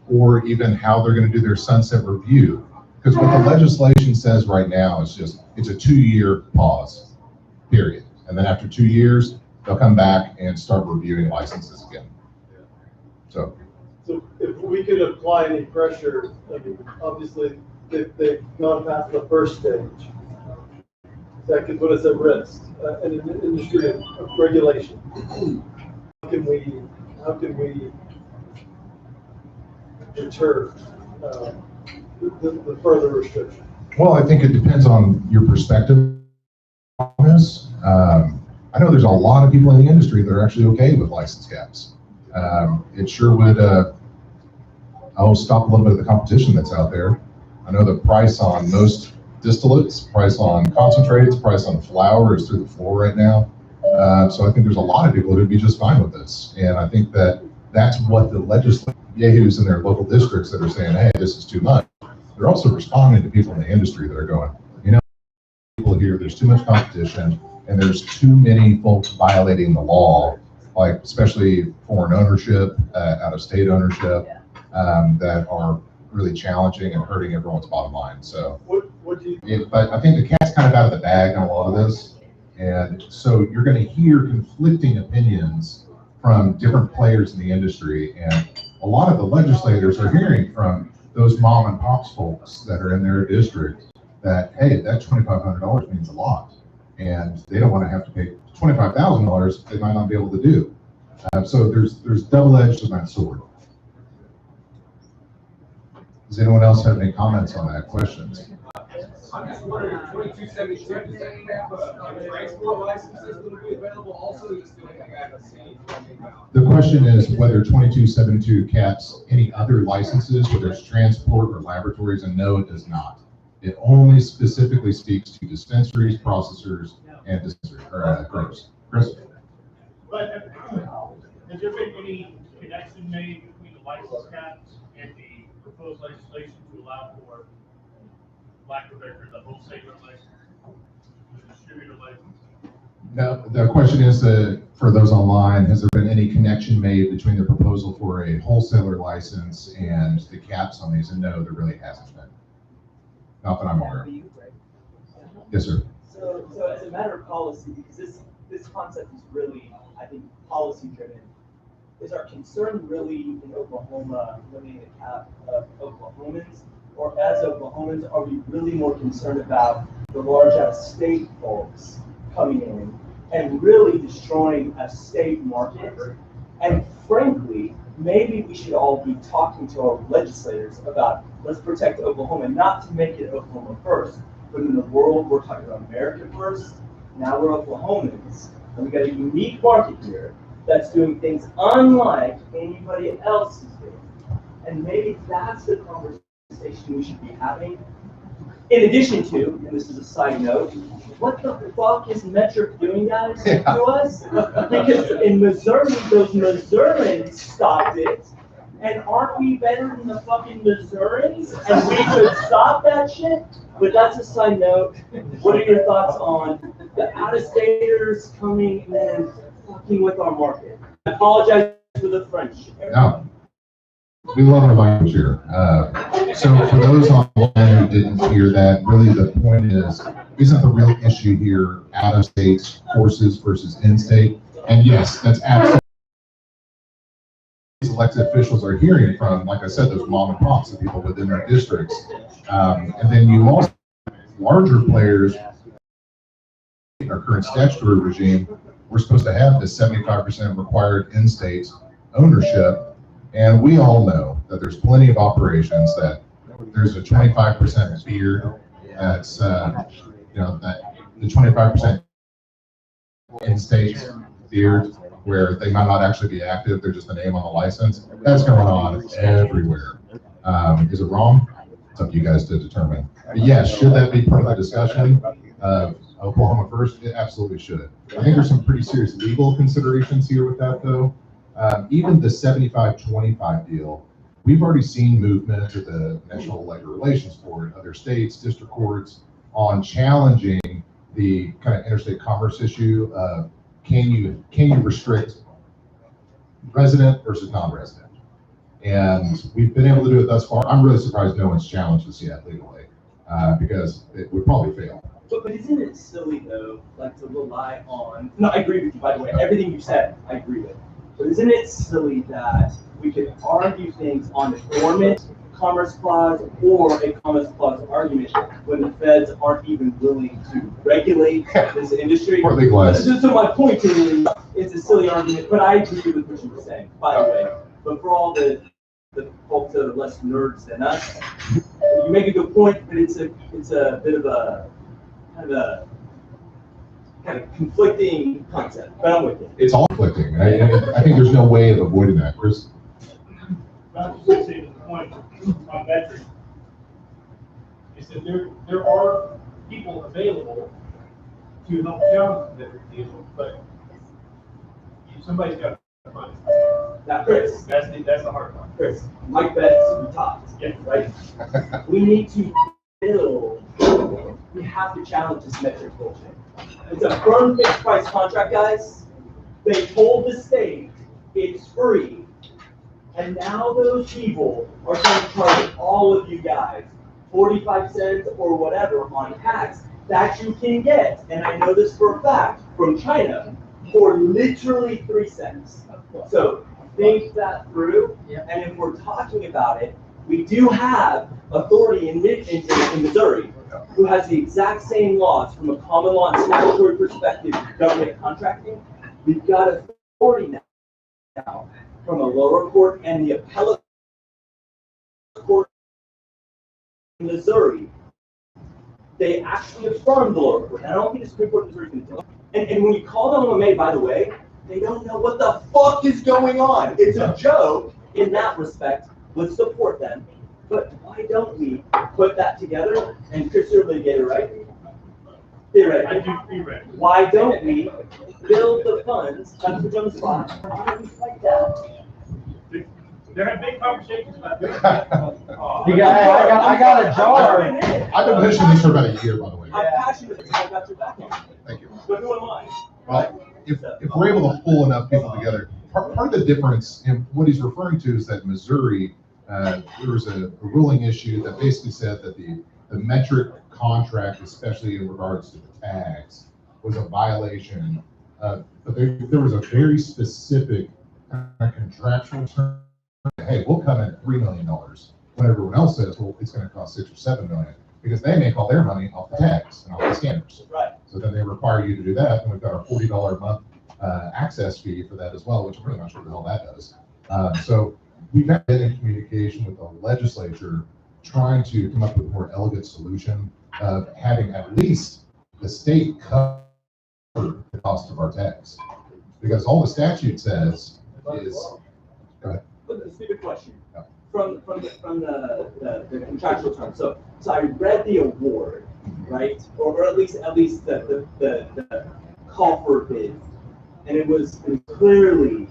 or even how they're going to do their sunset review. Because what the legislation says right now is just, it's a 2-year pause, period. And then after 2 years, they'll come back and start reviewing licenses again. So if we could apply any pressure, I mean, obviously, if they've gone past the first stage, that could put us at risk in an industry of regulation. How can we deter the further restriction? Well, I think it depends on your perspective on this. I know there's a lot of people in the industry that are actually okay with license caps. It sure would stop a little bit of the competition that's out there. I know the price on most distillates, price on concentrates, price on flour is through the floor right now. So I think there's a lot of people who would be just fine with this. And I think that that's what the legislators, yahoos in their local districts that are saying, hey, this is too much. They're also responding to people in the industry that are going, people here, there's too much competition and there's too many folks violating the law, like especially foreign ownership, out of state ownership, that are really challenging and hurting everyone's bottom line. So, what do you? But I think the cat's kind of out of the bag on a lot of this. And so you're going to hear conflicting opinions from different players in the industry. And a lot of the legislators are hearing from those mom and pops folks that are in their district that, hey, that $2,500 means a lot. and they don't want to have to pay $25,000 they might not be able to do. So there's double edged on that sword. Does anyone else have any comments on that? Questions? I'm just wondering, 2272, does that have transport licenses that will be available also? Just doing The question is whether 2272 caps any other licenses, whether it's transport or laboratories, and no, it does not. It only specifically speaks to dispensaries, processors, and growers. Chris? But has there been any connection made between the license caps and the proposed legislation to allow for, lack of better, the wholesaler license, the distributor license? No, the question is, for those online, has there been any connection made between the proposal for a wholesaler license and the caps on these? And no, there really hasn't been. Not that I'm aware of. Yes, sir. So as a matter of policy, because this concept is really, I think, policy driven, is our concern really in Oklahoma limiting the cap of Oklahomans? Or as Oklahomans, are we really more concerned about the large out-of-state folks coming in and really destroying a state market? And frankly, maybe we should all be talking to our legislators about, let's protect Oklahoma, not to make it Oklahoma first, but in the world, we're talking about America first. Now we're Oklahomans, and we got a unique market here that's doing things unlike anybody else is doing. And maybe that's the conversation we should be having. In addition to, and this is a side note, what the fuck is Metric doing, guys, to us? Because in Missouri, those Missourians stopped it, and aren't we better than the fucking Missourians? And we could stop that shit? But that's a side note. What are your thoughts on the out-of-staters coming and fucking with our market? I apologize for the French. No. We love our language here. So for those online who didn't hear that, really the point is, isn't the real issue here out-of-state forces versus in-state? And yes, that's absolutely these elected officials are hearing from, like I said, those mom and pops, the people within their districts. And then you also have larger players in our current statutory regime. We're supposed to have this 75% required in-state ownership. And we all know that there's plenty of operations that there's a 25% beer that's, that the 25% in-state beer where they might not actually be active, they're just a name on the license. That's going on everywhere. Is it wrong? It's up to you guys to determine. But yes, should that be part of the discussion of Oklahoma first? It absolutely should. I think there's some pretty serious legal considerations here with that, though. Even the 75-25 deal, we've already seen movement to the National Labor Relations Board, other states, district courts, on challenging the kind of interstate commerce issue of can you restrict resident versus non-resident? And we've been able to do it thus far. I'm really surprised no one's challenged this yet legally, because it would probably fail. But isn't it silly though, like to rely on? No, I agree with you. By the way, everything you said, I agree with. But isn't it silly that we could argue things on a dormant Commerce Clause or a Commerce Clause argument when the feds aren't even willing to regulate this industry? Or legalize. So my point is, it's a silly argument, but I agree with what you were saying, by the way. But for all the folks that are less nerds than us, you make a good point, but it's a bit of a kind of conflicting concept, but I'm with you. It's all conflicting. I think there's no way of avoiding that, Chris. About to say to the point on Metric is that there are people available to help challenge the Metric deal, but somebody's got to fund it. Now, Chris, That's the hard part. Chris, Mike Betts, we talked, Yeah. right? We need to build. We have to challenge this Metric bullshit. It's a firm fixed price contract, guys. They told the state it's free. And now those people are going to charge all of you guys 45 cents or whatever on tax that you can get, and I know this for a fact, from China for literally 3 cents. So think that through, and if we're talking about it, We do have authority in Missouri who has the exact same laws from a common law and statutory perspective, government contracting. We've got authority now from a lower court and the appellate court in Missouri. They actually affirmed the lower court. And I don't think the Supreme Court of Missouri is going to do it. And when you call them OMA, by the way, they don't know what the fuck is going on. It's a joke in that respect. Let's support them. But why don't we put that together? And Chris, you're a litigator, right? I do theoretically. Why don't we build the funds, that's the Jones spot, like that? There have been conversations about doing I got a jar. I've been pushing this for about a year, by the way. I'm passionate, I got your back on it. Thank you. But who am I? Well, if we're able to pull enough people together, part of the difference in what he's referring to is that Missouri, there was a ruling issue that basically said that the metric contract, especially in regards to the tags, was a violation. But there was a very specific contractual term. Hey, we'll come in at $3 million when everyone else says, well, it's going to cost $6 or $7 million, because they make all their money off the tags and off the scanners. Right. So then they require you to do that, and we've got our $40 a month access fee for that as well, which I'm really not sure what the hell that does. So we've been in communication with the legislature, trying to come up with a more elegant solution of having at least the state cover the cost of our tax, because all the statute says is. Go ahead. But the stupid question. Yeah. From the contractual terms. So I read the award, right? Or at least the call for a bid. And it was clearly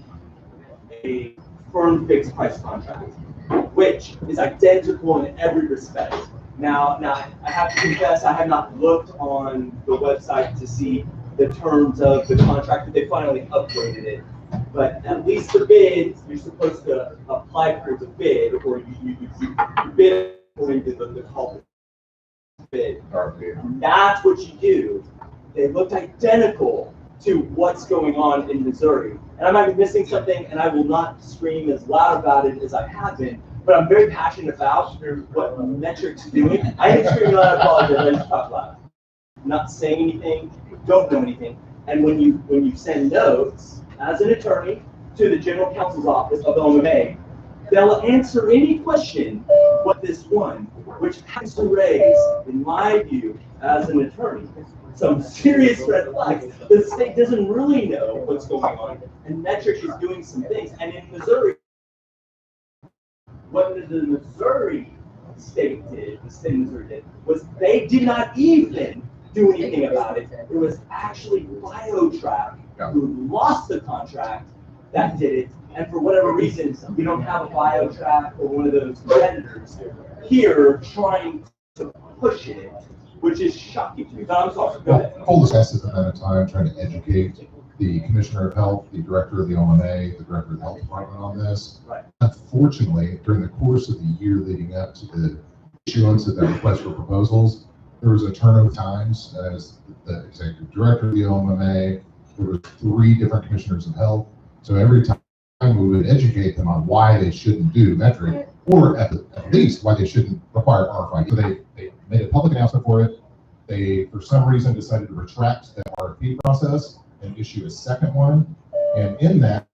a firm fixed price contract, which is identical in every respect. Now I have to confess, I have not looked on the website to see the terms of the contract, but they finally upgraded it. But at least the bid, you're supposed to apply for the bid, or you bid according to the call for bid. And that's what you do. They looked identical to what's going on in Missouri. And I might be missing something, and I will not scream as loud about it as I have been, but I'm very passionate about what Metric's doing. I didn't scream loud, I apologize, I just talk loud. I'm not saying anything, don't know anything. And when you send notes, as an attorney, to the general counsel's office of OMA, they'll answer any question but this one, which has to raise, in my view, as an attorney, some serious red flags. The state doesn't really know what's going on, and Metric is doing some things. And in Missouri, what the Missouri state did, the state of Missouri did, was they did not even do anything about it. It was actually BioTrack who lost the contract that did it. And for whatever reason, we don't have a BioTrack or one of those competitors here trying to push it, which is shocking to me. But I'm sorry, go ahead. Hold this massive amount of time trying to educate the Commissioner of Health, the Director of the OMA, the Director of the Health Department on this. Right. Unfortunately, during the course of the year leading up to the issuance of that request for proposals, there was a turn of times as the Executive Director of the OMA. There were 3 different Commissioners of Health. So every time we would educate them on why they shouldn't do metric, or at least why they shouldn't require RFID. So they made a public announcement for it. They, for some reason, decided to retract that RFP process and issue a second one. And in that,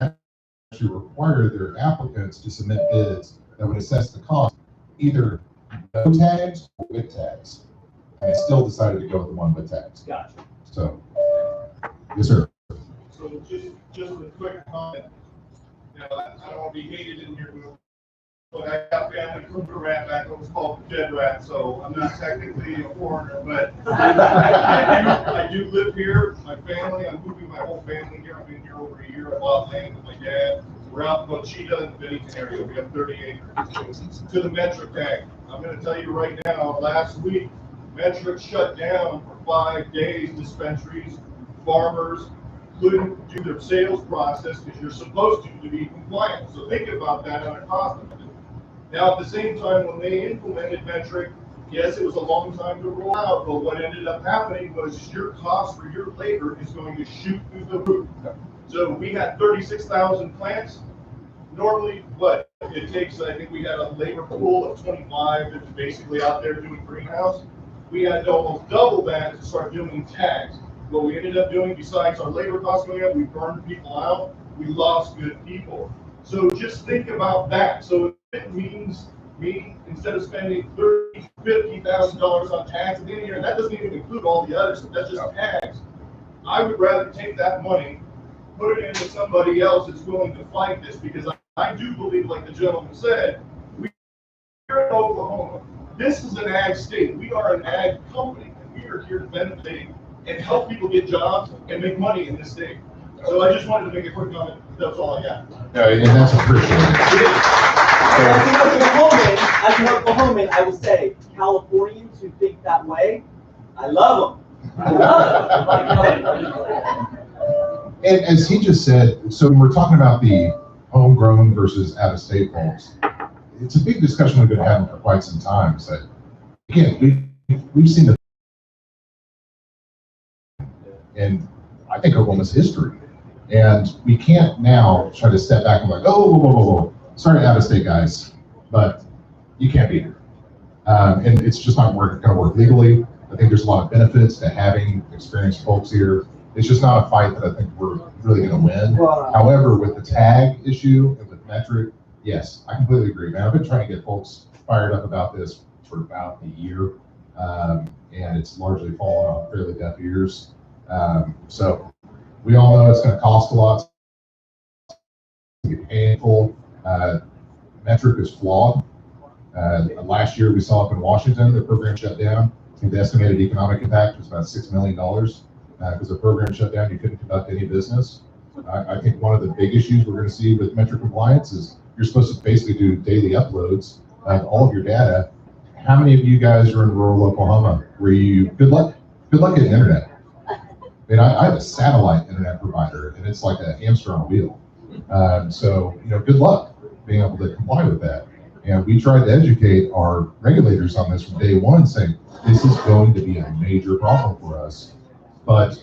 actually require their applicants to submit bids that would assess the cost, either no tags or with tags. And they still decided to go with the one with tags. Gotcha. So, yes, sir. So just a quick comment. You know, I don't want to be hated in here, but I have family cougar rat back when it was called dead rat, so I'm not technically a foreigner, but I do live here. My family, I'm moving my whole family here. I've been here over a year. I bought land with my dad. We're out in Cochita in the Bennington area. We have 30 acres. To the metric tag. I'm going to tell you right now, last week, metric shut down for 5 days. Dispensaries, farmers couldn't do their sales process because you're supposed to be compliant. So think about that on a cost of it. Now, at the same time, when they implemented metric, yes, it was a long time to roll out, but what ended up happening was your cost for your labor is going to shoot through the roof. So we had 36,000 plants. Normally, what, it takes, I think we had a labor pool of 25 that's basically out there doing greenhouse. We had to almost double that to start doing tags. What we ended up doing, besides our labor costs going up, we burned people out, we lost good people. So just think about that. So it means me, instead of spending $30,000, $50,000 on tags at the end of the year, and that doesn't even include all the other stuff, that's just tags. I would rather take that money, put it into somebody else that's willing to fight this, because I do believe, like the gentleman said, we're in Oklahoma. This is an ag state. We are an ag company, and we are here to benefit and help people get jobs and make money in this state. So I just wanted to make a quick comment. That's all I got. No, and that's appreciated. As an Oklahoman, I will say, Californians who think that way, I love them. I love them. And as he just said, so when we're talking about the homegrown versus out-of-state folks, it's a big discussion we've been having for quite some time. So again, we've seen the, and I think Oklahoma's history, and we can't now try to step back and be like, oh, whoa. Sorry, out-of-state guys, but you can't be here, and it's just not going to work legally. I think there's a lot of benefits to having experienced folks here. It's just not a fight that I think we're really going to win. However, with the tag issue and with metric, yes, I completely agree, man. I've been trying to get folks fired up about this for about a year, and it's largely fallen on fairly deaf ears. So we all know it's going to cost a lot. It's going to be painful. Metric is flawed. Last year we saw up in Washington, the program shut down. I think the estimated economic impact was about $6 million because the program shut down. You couldn't conduct any business. I think one of the big issues we're going to see with metric compliance is you're supposed to basically do daily uploads of all of your data. How many of you guys are in rural Oklahoma where you, good luck getting internet? I mean, I have a satellite internet provider and it's like a hamster on a wheel. So, good luck being able to comply with that. And we tried to educate our regulators on this from day one, saying this is going to be a major problem for us. But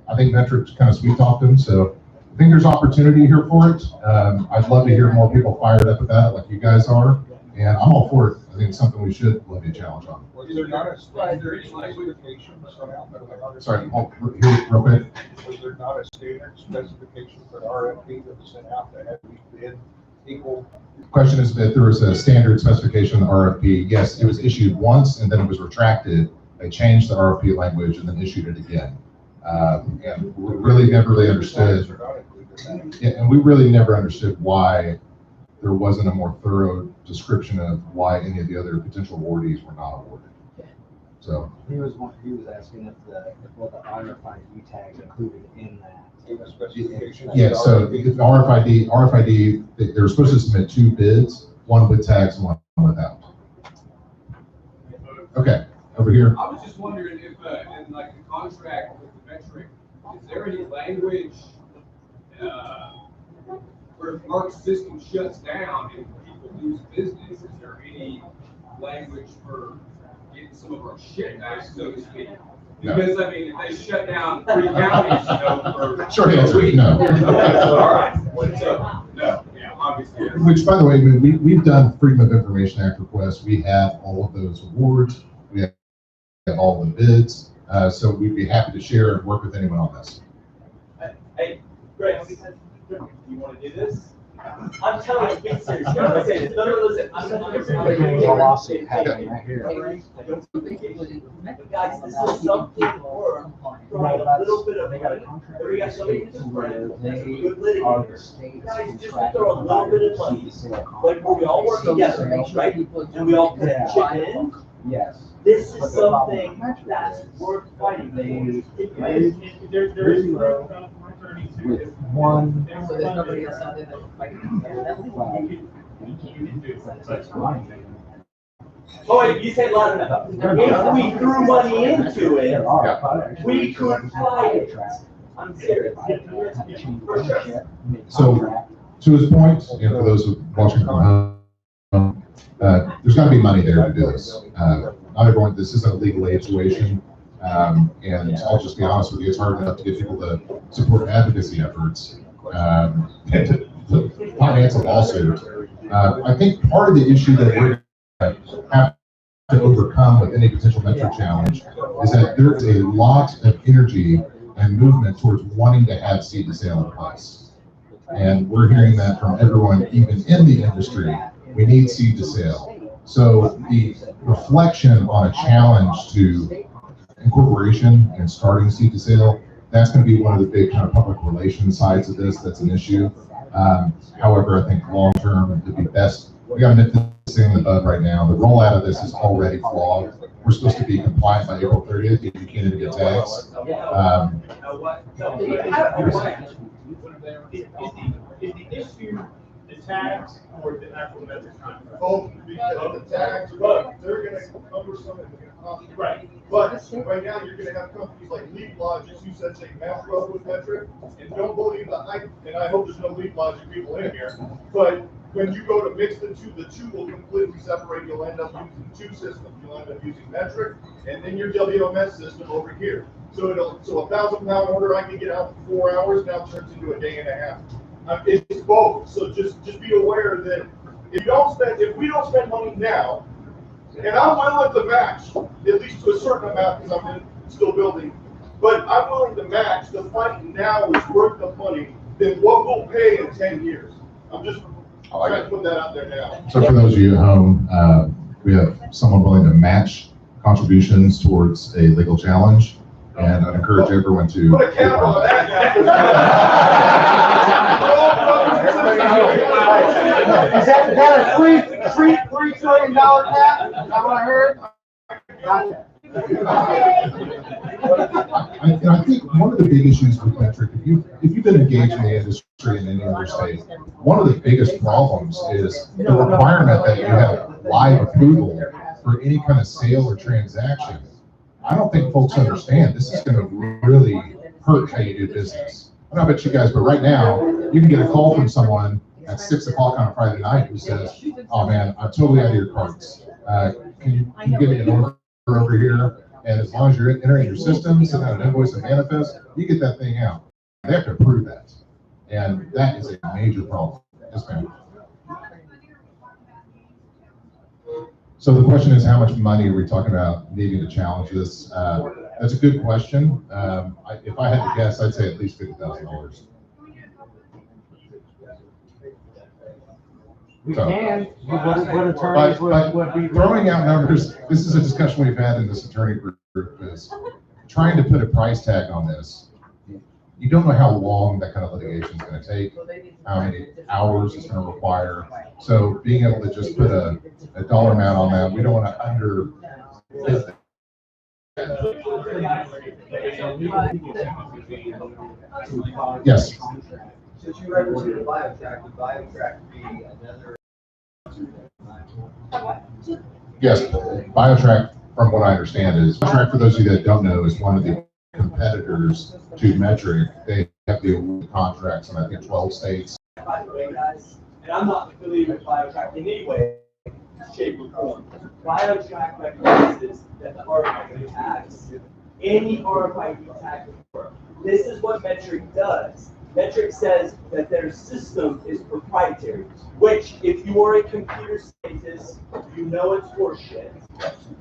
I think metrics kind of sweet talked them, so I think there's opportunity here for it. I'd love to hear more people fired up about it like you guys are, and I'm all for it. I think it's something we should levy a challenge on. Was there not a standard specification sent out? Sorry, here real quick. Was there not a standard specification for the RFP that was sent out that had to be bid equal? The question is if there was a standard specification in the RFP. Yes, it was issued once and then it was retracted. They changed the RFP language and then issued it again. And we really never really understood. Yeah, and we really never understood why there wasn't a more thorough description of why any of the other potential awardees were not awarded. So he was asking if the RFID tag included in that. Yeah, so the RFID, they were supposed to submit 2 bids, one with tags and one without. Okay, over here. I was just wondering if, in like the contract with the metric, is there any language where if Mark's system shuts down and people lose business, is there any language for getting some of our shit back, so to speak? Because, I mean, if they shut down 3 counties, for Short answer, no. All right. No, yeah, obviously. Which, by the way, we've done Freedom of Information Act requests. We have all of those awards. We have all the bids. So we'd be happy to share and work with anyone on this. Hey, Greg, you want to do this? I'm telling you, be serious. I'm going to say this. No, listen. I'm telling you. Guys, this is something for throwing a little bit of money. We got somebody who's good litigators. Guys, just to throw a little bit of money, like where we all work together, right? And we all put a chip in. Yes. This is something that's worth fighting for. There's with one. So there's nobody else out there that like Oh, wait, you said loud enough. If we threw money into it, we could fight it. I'm serious. For sure. So, to his point, for those watching from home, there's got to be money there to do this. Not everyone, this isn't a legal aid situation. And I'll just be honest with you, it's hard enough to get people to support advocacy efforts and to finance a lawsuit. I think part of the issue that we're going to have to overcome with any potential metric challenge is that there's a lot of energy and movement towards wanting to have seed to sale in place. And we're hearing that from everyone, even in the industry, we need seed to sale. So the reflection on a challenge to incorporation and starting seed to sale, that's going to be one of the big kind of public relations sides of this. That's an issue. However, I think long term it'd be best. We got to nip this thing in the bud right now. The rollout of this is already flawed. We're supposed to be compliant by April 30th. If you can't even get tags. Is the issue the tags or the actual metric contract? Both, because the tags, they're gonna cumbersome and they're gonna cost you. Right. But right now, you're gonna have companies like Leap Logic, you said, say, match well with metric, and don't believe the hype, and I hope there's no Leap Logic people in here, but when you go to mix the two will completely separate. You'll end up using two systems. You'll end up using metric, and then your WMS system over here. So so a 1,000-pound order I can get out in 4 hours now turns into a day and a half. It's both. So just be aware that if we don't spend money now, and I'm willing to match at least to a certain amount because I'm still building, but I'm willing to match. The fight now is worth the money than what we'll pay in 10 years. I'm just trying to put that out there now. So for those of you at home, we have someone willing to match contributions towards a legal challenge, and I'd encourage everyone to put a cap on that. Is that a $3 trillion cap? Is that what I heard? Gotcha. I think one of the big issues with metric, if you've been engaged in the industry in any other state, one of the biggest problems is the requirement that you have live approval for any kind of sale or transaction. I don't think folks understand this is going to really hurt how you do business. I don't know about you guys, but right now you can get a call from someone at 6 o'clock on a Friday night who says, "Oh man, I'm totally out of your cards. Can you give me an order over here?" And as long as you're entering your system, send out an invoice and manifest, you get that thing out. They have to approve that, and that is a major problem. Yes, ma'am. So the question is, how much money are we talking about needing to challenge this? That's a good question. If I had to guess, I'd say at least $50,000. We can. What attorneys would be throwing out numbers? This is a discussion we've had in this attorney group. Is trying to put a price tag on this. You don't know how long that kind of litigation is going to take, how many hours it's going to require. So being able to just put a dollar amount on that, we don't want to under. Yes. Since you referenced the BioTrack, would BioTrack be another? Yes, BioTrack, from what I understand, is BioTrack, for those of you that don't know, is one of the competitors to Metric. They have the contracts in I think 12 states. By the way, guys, and I'm not affiliated with BioTrack in any way, shape, or form. BioTrack recognizes that the RFID tags, any RFID tag can work. This is what Metric does. Metric says that their system is proprietary, which, if you are a computer scientist, you know it's horseshit.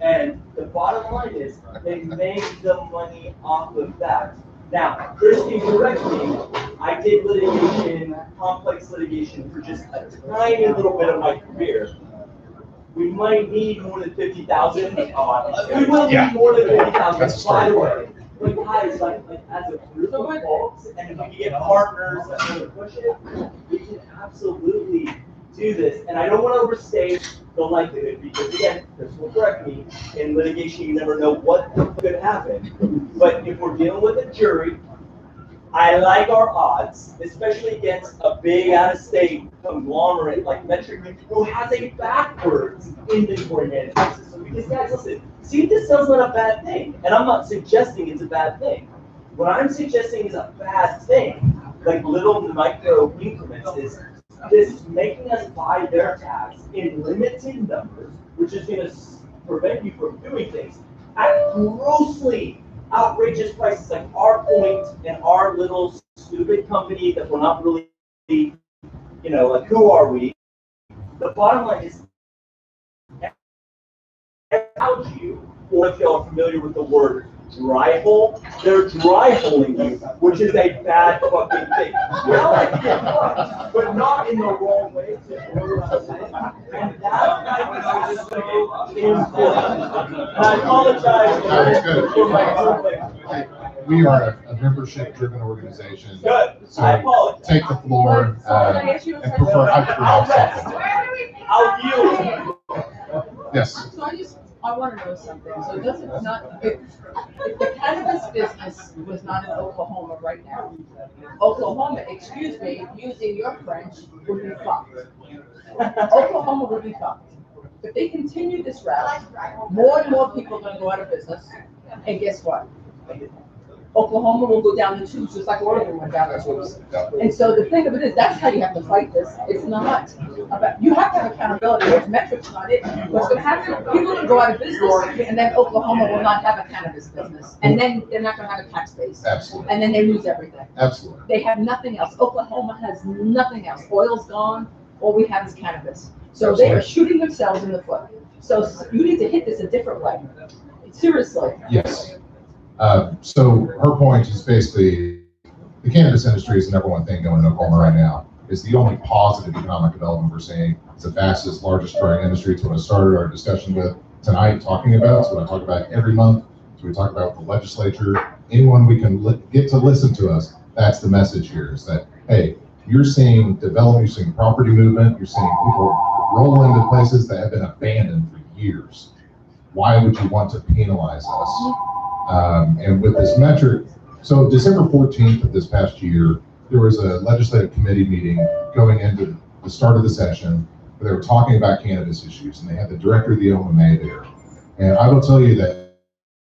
And the bottom line is they make the money off of that. Now, Chris can correct me. I did litigation, complex litigation, for just a tiny little bit of my career. We might need more than 50,000. We will need more than 50,000. By the way. But guys, like as a group of folks, and if we can get partners that want to push it, we can absolutely do this. And I don't want to overstate the likelihood because, again, Chris will correct me, in litigation you never know what could happen. But if we're dealing with a jury, I like our odds, especially against a big out-of-state conglomerate like Metric, who has a backwards inventory management system. Because guys, listen, see, this sounds like a bad thing, and I'm not suggesting it's a bad thing. What I'm suggesting is a bad thing, like little micro increments, is this making us buy their tags in limited numbers, which is going to prevent you from doing things at grossly outrageous prices, like our point and our little stupid company that we're not really, like, who are we? The bottom line is, about you, or if y'all are familiar with the word dry hole, they're dry holing you, which is a bad fucking thing. Well, I get fucked, but not in the wrong way. And that is so important. And I apologize for my We are a membership-driven organization. Good. So I apologize. take the floor and prefer I'll yield. Yes. So I want to know something. So does it not, if the cannabis business was not in Oklahoma right now, Oklahoma, excuse me, using your French, would be fucked. Oklahoma would be fucked. If they continue this route, more and more people are going to go out of business. And guess what? Oklahoma will go down the tubes just like Oregon went down the tubes. And so the thing of it is, that's how you have to fight this. It's not about, you have to have accountability. If metrics not it, what's going to happen? People will go out of business, and then Oklahoma will not have a cannabis business, and then they're not going to have a tax base. Absolutely. And then they lose everything. Absolutely. They have nothing else. Oklahoma has nothing else. Oil's gone. All we have is cannabis. So they are shooting themselves in the foot. So you need to hit this a different way. Seriously. Yes. So her point is basically the cannabis industry is the number one thing going in Oklahoma right now. It's the only positive economic development we're seeing. It's the fastest, largest growing industry. It's what I started our discussion with tonight talking about. It's what I talk about every month. It's what we talk about with the legislature. Anyone we can get to listen to us, that's the message here is that, hey, you're seeing development, you're seeing property movement, you're seeing people roll into places that have been abandoned for years. Why would you want to penalize us? And with this metric, so December 14th of this past year, there was a legislative committee meeting going into the start of the session where they were talking about cannabis issues, and they had the director of the OMA there. And I will tell you that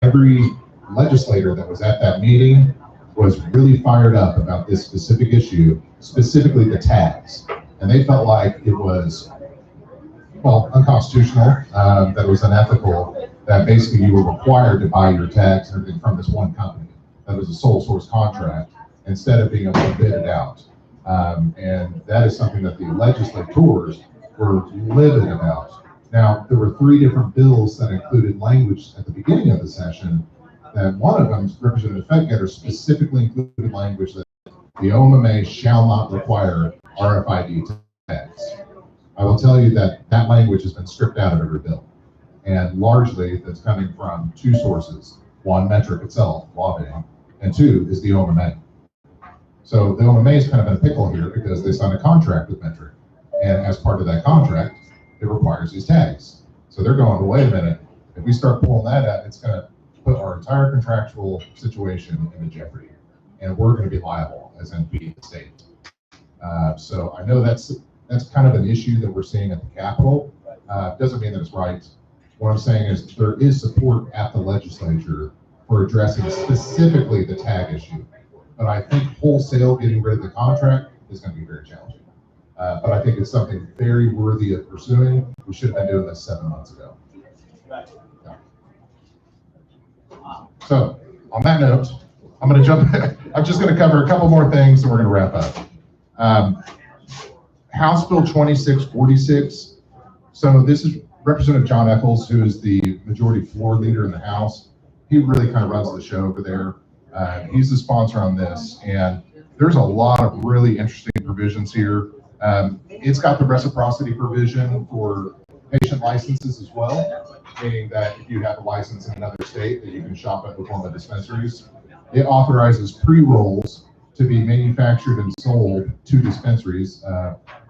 every legislator that was at that meeting was really fired up about this specific issue, specifically the tax. And they felt like it was, well, unconstitutional, that it was unethical, that basically you were required to buy your tags and everything from this one company. That was a sole source contract instead of being able to bid it out. And that is something that the legislators were livid about. Now, there were 3 different bills that included language at the beginning of the session, and one of them, Representative Fettgetter, specifically included language that the OMA shall not require RFID tags. I will tell you that that language has been stripped out of every bill. And largely that's coming from 2 sources. One, Metric itself, lobbying, and 2 is the OMA. So the OMA is kind of in a pickle here because they signed a contract with Metric. And as part of that contract, it requires these tags. So they're going, well, wait a minute, if we start pulling that out, it's going to put our entire contractual situation into jeopardy. And we're going to be liable as NP the state. So I know that's kind of an issue that we're seeing at the Capitol. Doesn't mean that it's right. What I'm saying is there is support at the legislature for addressing specifically the tag issue. But I think wholesale getting rid of the contract is going to be very challenging. But I think it's something very worthy of pursuing. We should have been doing this 7 months ago. Yeah. So on that note, I'm going to jump in. I'm just going to cover a couple more things and we're going to wrap up. House Bill 2646. So this is Representative John Eccles, who is the majority floor leader in the House. He really kind of runs the show over there. He's the sponsor on this, and there's a lot of really interesting provisions here. It's got the reciprocity provision for patient licenses as well, meaning that if you have a license in another state, that you can shop at Oklahoma dispensaries. It authorizes pre-rolls to be manufactured and sold to dispensaries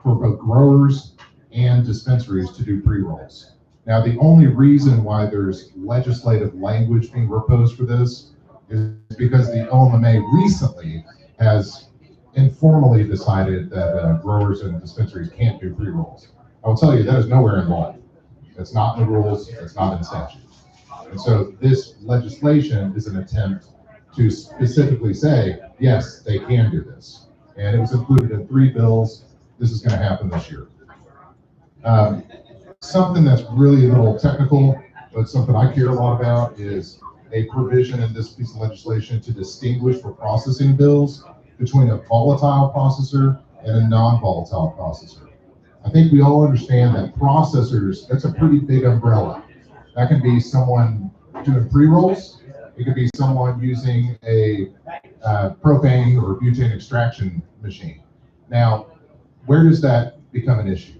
for both growers and dispensaries to do pre-rolls. Now, the only reason why there's legislative language being proposed for this is because the OMA recently has informally decided that growers and dispensaries can't do pre-rolls. I will tell you that is nowhere in law. It's not in the rules, it's not in statute. And so this legislation is an attempt to specifically say, yes, they can do this. And it was included in 3 bills. This is going to happen this year. Something that's really a little technical, but something I care a lot about is a provision in this piece of legislation to distinguish for processing bills between a volatile processor and a non-volatile processor. I think we all understand that processors, that's a pretty big umbrella. That can be someone doing pre-rolls. It could be someone using a propane or butane extraction machine. Now, where does that become an issue?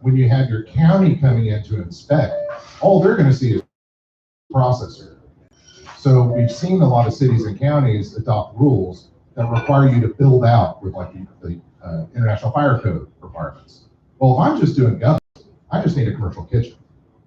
When you have your county coming in to inspect, all they're going to see is processor. So we've seen a lot of cities and counties adopt rules that require you to build out with like the International Fire Code requirements. Well, if I'm just doing government, I just need a commercial kitchen.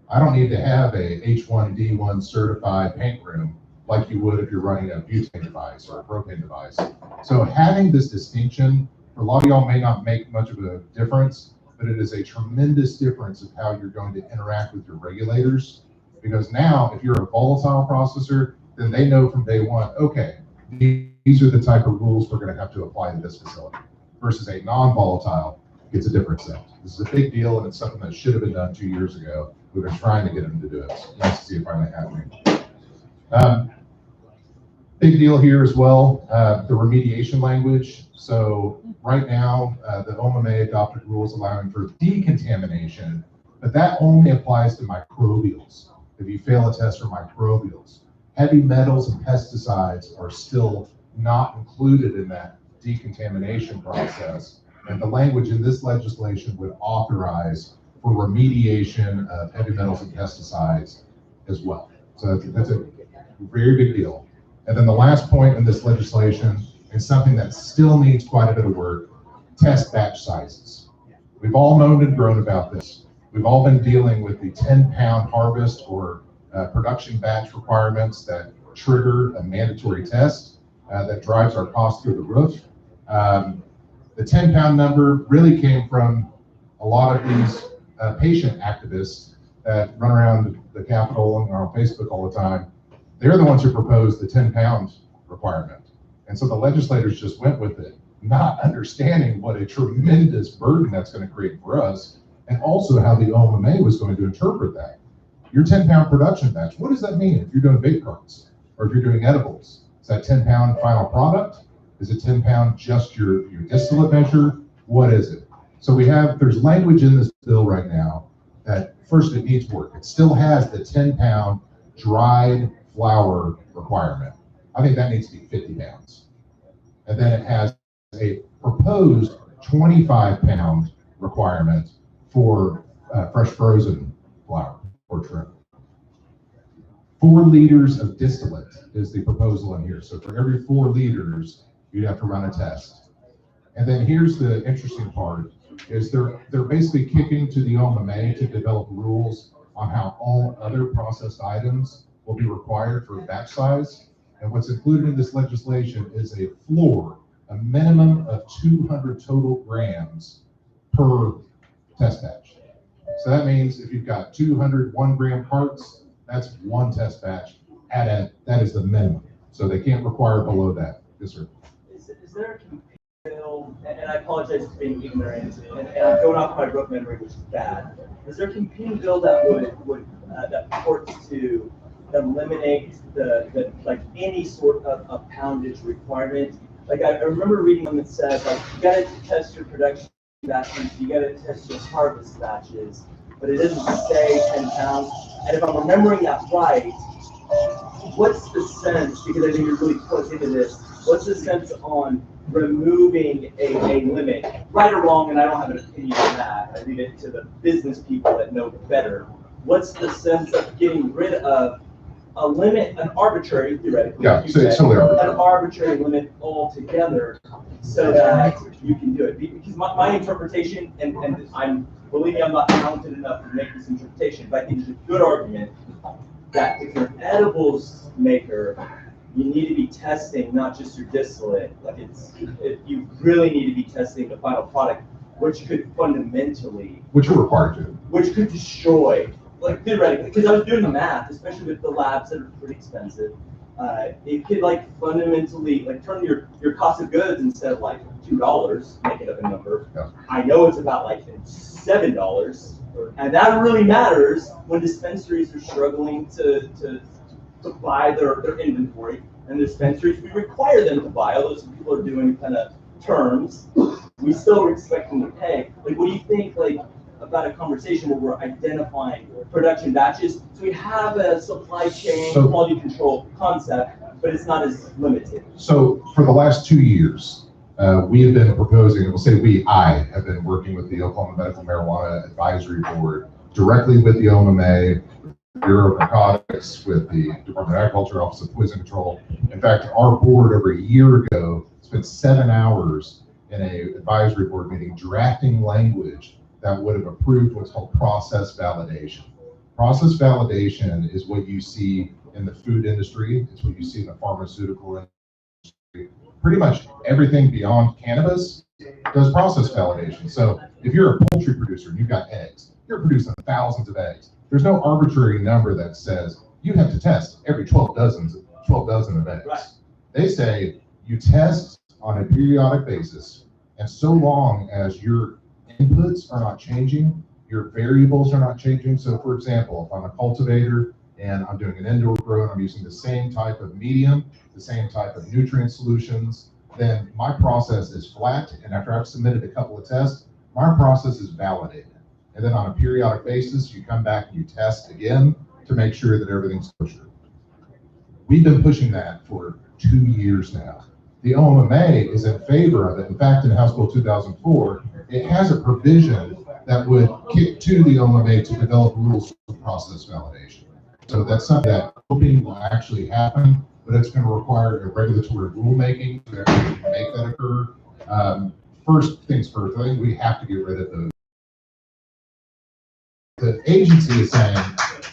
I don't need to have a H1D1 certified paint room like you would if you're running a butane device or a propane device. So having this distinction, for a lot of y'all may not make much of a difference, but it is a tremendous difference of how you're going to interact with your regulators. Because now, if you're a volatile processor, then they know from day one, okay, these are the type of rules we're going to have to apply to this facility. Versus a non-volatile, it's a different set. This is a big deal, and it's something that should have been done 2 years ago. We've been trying to get them to do it. So nice to see it finally happening. Big deal here as well, the remediation language. So right now, the OMA adopted rules allowing for decontamination, but that only applies to microbials. If you fail a test for microbials, heavy metals and pesticides are still not included in that decontamination process. And the language in this legislation would authorize for remediation of heavy metals and pesticides as well. So that's a very big deal. And then the last point in this legislation is something that still needs quite a bit of work: test batch sizes. We've all moaned and groaned about this. We've all been dealing with the 10-pound harvest or production batch requirements that trigger a mandatory test that drives our cost through the roof. The 10-pound number really came from a lot of these patient activists that run around the Capitol and are on Facebook all the time. They're the ones who proposed the 10-pound requirement. And so the legislators just went with it, not understanding what a tremendous burden that's going to create for us, and also how the OMA was going to interpret that. Your 10-pound production batch, what does that mean if you're doing vape carts or if you're doing edibles? Is that 10-pound final product? Is it 10-pound just your distillate measure? What is it? So there's language in this bill right now that first it needs work. It still has the 10-pound dried flour requirement. I think that needs to be 50 pounds. And then it has a proposed 25-pound requirement for fresh frozen flour or shrimp. 4 liters of distillate is the proposal in here. So for every 4 liters, you'd have to run a test. And then here's the interesting part, is they're basically kicking to the OMA to develop rules on how all other processed items will be required for batch size. And what's included in this legislation is a floor, a minimum of 200 total grams per test batch. So that means if you've got 200 1-gram parts, that's 1 test batch. That is the minimum. So they can't require below that. Yes, sir. Is there a campaign bill, and I apologize for being ignorant, and I'm going off my book memory, which is bad. Is there a campaign bill that would that purports to eliminate the like any sort of poundage requirement? Like I remember reading one that said like you got to test your production batches, you got to test your harvest batches, but it doesn't say 10 pounds. And if I'm remembering that right, what's the sense? Because I think you're really close into this. What's the sense on removing a limit, right or wrong? And I don't have an opinion on that. I leave it to the business people that know better. What's the sense of getting rid of a limit, an arbitrary, theoretically, yeah, so it's totally arbitrary. An arbitrary limit altogether, so that you can do it? Because my interpretation, and believe me, I'm not talented enough to make this interpretation, but I think it's a good argument that if you're an edibles maker, you need to be testing not just your distillate, you really need to be testing the final product, which could fundamentally, which you're required to, which could destroy, like theoretically, because I was doing the math, especially with the labs that are pretty expensive, it could like fundamentally like turn your cost of goods instead of like $2, make it up a number. Yeah. I know it's about like $7, and that really matters when dispensaries are struggling to buy their inventory, and the dispensaries we require them to buy, although some people are doing kind of terms. we still are expecting to pay. Like, what do you think, like, about a conversation where we're identifying production batches? So we have a supply chain quality control concept, but it's not as limited. So for the last 2 years, we have been proposing, and we'll say I have been working with the Oklahoma Medical Marijuana Advisory Board, directly with the OMMA, Bureau of Narcotics, with the Department of Agriculture, Office of Poison Control. In fact, our board over a year ago spent 7 hours in a advisory board meeting drafting language that would have approved what's called process validation. Process validation is what you see in the food industry. It's what you see in the pharmaceutical industry. Pretty much everything beyond cannabis does process validation. So if you're a poultry producer and you've got eggs, you're producing thousands of eggs. There's no arbitrary number that says you have to test every 12 dozen of eggs. Right. They say you test on a periodic basis, and so long as your inputs are not changing, your variables are not changing. So for example, if I'm a cultivator and I'm doing an indoor grow and I'm using the same type of medium, the same type of nutrient solutions, then my process is flat. And after I've submitted a couple of tests, my process is validated. And then on a periodic basis, you come back and you test again to make sure that everything's kosher. We've been pushing that for 2 years now. The OMMA is in favor of it. In fact, in House Bill 2004, it has a provision that would kick to the OMMA to develop rules for process validation. So that's something that hoping will actually happen, but it's going to require a regulatory rulemaking to actually make that occur. First things first, I think we have to get rid of those. The agency is saying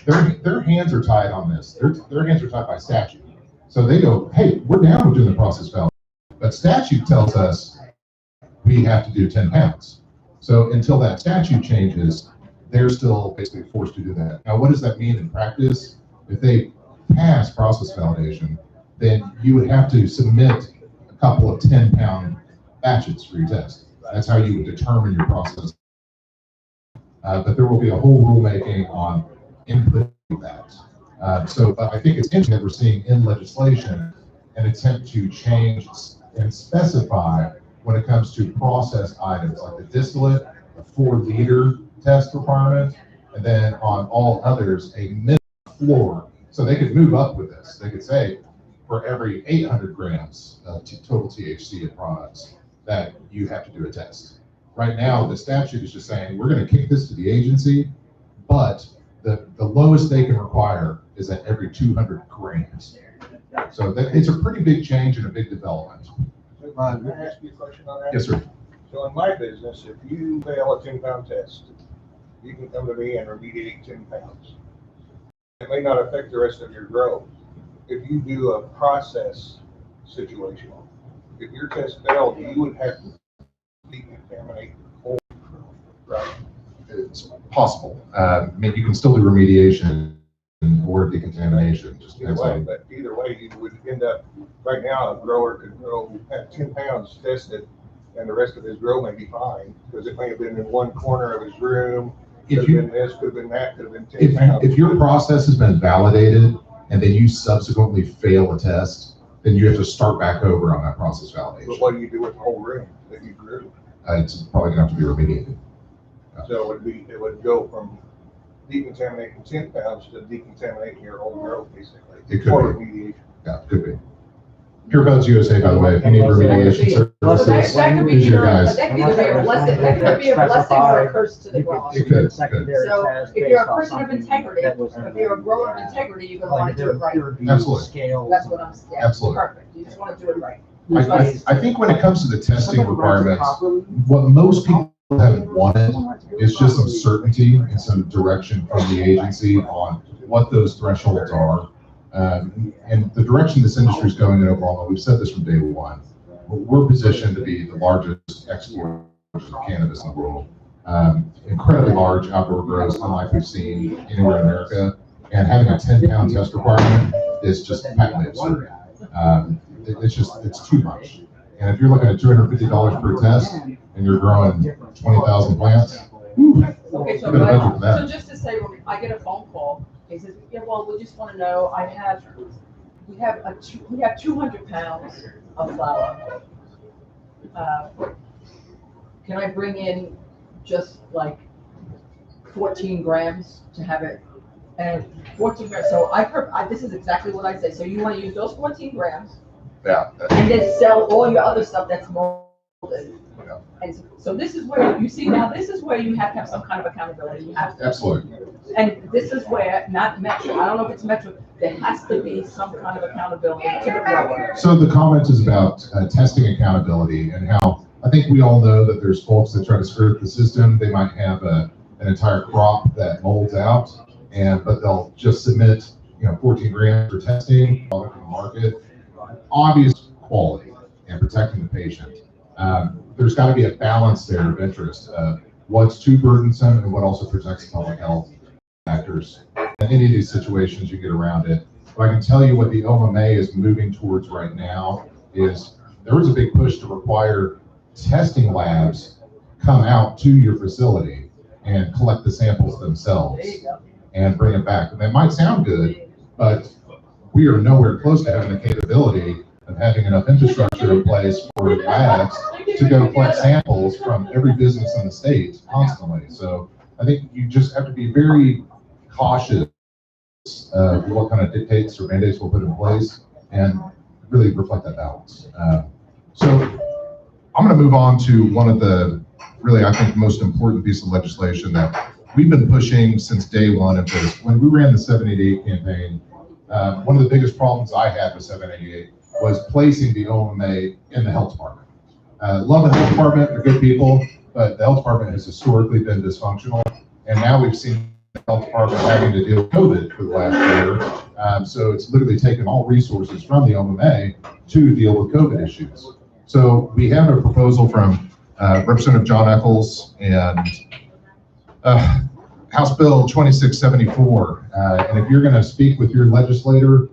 their hands are tied on this. Their hands are tied by statute. So they go, hey, we're down with doing the process validation, but statute tells us we have to do 10 pounds. So until that statute changes, they're still basically forced to do that. Now, what does that mean in practice? If they pass process validation, then you would have to submit a couple of 10-pound batches for your test. That's how you would determine your process. But there will be a whole rulemaking on input that. So I think it's interesting that we're seeing in legislation an attempt to change and specify when it comes to process items like the distillate, a 4-liter test requirement, and then on all others, a minimum floor. So they could move up with this. They could say for every 800 grams of total THC in products that you have to do a test. Right now, the statute is just saying, we're going to kick this to the agency, but the lowest they can require is at every 200 grams. So that it's a pretty big change and a big development. Can I ask you a question on that? Yes, sir. So in my business, if you fail a 10-pound test, you can come to me and remediate 10 pounds. It may not affect the rest of your growth. If you do a process situation, if your test failed, you would have to decontaminate the whole, right? It's possible. I mean, you can still do remediation or decontamination. Just Either way, but either way, you would end up, right now, a grower could have 10 pounds tested, and the rest of his grow may be fine, because it may have been in one corner of his room, could have been this, could have been that, could have been 10 pounds. If your process has been validated and then you subsequently fail a test, then you have to start back over on that process validation. But what do you do with the whole room that you grew? It's probably gonna have to be remediated. So it would go from decontaminating 10 pounds to decontaminating your whole growth, basically. It could For be. remediation. Yeah, could be. Pure Buds USA, by the way, if you need remediation services, That could be these are your, guys. that could be a blessing, that could be a blessing or a curse to the grower. It could. So if you're a person of integrity, if you're a grower of integrity, you're gonna wanna do it right. Absolutely. That's what I'm saying. Absolutely. Perfect. You just wanna do it right. I think when it comes to the testing requirements, what most people have wanted is just some certainty and some direction from the agency on what those thresholds are. And the direction this industry is going in Oklahoma, we've said this from day one, we're positioned to be the largest exporter of cannabis in the world. Incredibly large outdoor grows, unlike we've seen anywhere in America. And having a 10-pound test requirement is just patently absurd. It's too much. And if you're looking at $250 per test and you're growing 20,000 plants, Okay, so, so just to say, when I get a phone call, he says, yeah, well, we just want to know, we have 200 pounds of flour. can I bring in just like 14 grams to have it? And 14 grams, so this is exactly what I say. So you want to use those 14 grams Yeah. and then sell all your other stuff that's molded. Yeah. And so this is where, you see now, this is where you have to have some kind of accountability. You have to. Absolutely. And this is where, not Metro, I don't know if it's Metro, there has to be some kind of accountability to the grower. So the comment is about testing accountability and how I think we all know that there's folks that try to skirt the system. They might have an entire crop that molds out, but they'll just submit 14 grams for testing, product in the market. Obvious quality and protecting the patient. There's got to be a balance there of interest. What's too burdensome and what also protects public health factors. In any of these situations, you get around it. But I can tell you what the OMA is moving towards right now is there was a big push to require testing labs come out to your facility and collect the samples themselves and bring it back. And that might sound good, but we are nowhere close to having the capability of having enough infrastructure in place for labs to go collect samples from every business in the state constantly. So I think you just have to be very cautious of what kind of dictates or mandates we'll put in place and really reflect that balance. So I'm going to move on to one of the really, I think, most important piece of legislation that we've been pushing since day one of this. When we ran the 788 campaign, one of the biggest problems I had with 788 was placing the OMA in the health department. Love the health department, they're good people, but the health department has historically been dysfunctional. And now we've seen the health department having to deal with COVID for the last year. So it's literally taken all resources from the OMA to deal with COVID issues. So we have a proposal from Representative John Eccles and House Bill 2674. And if you're going to speak with your legislator,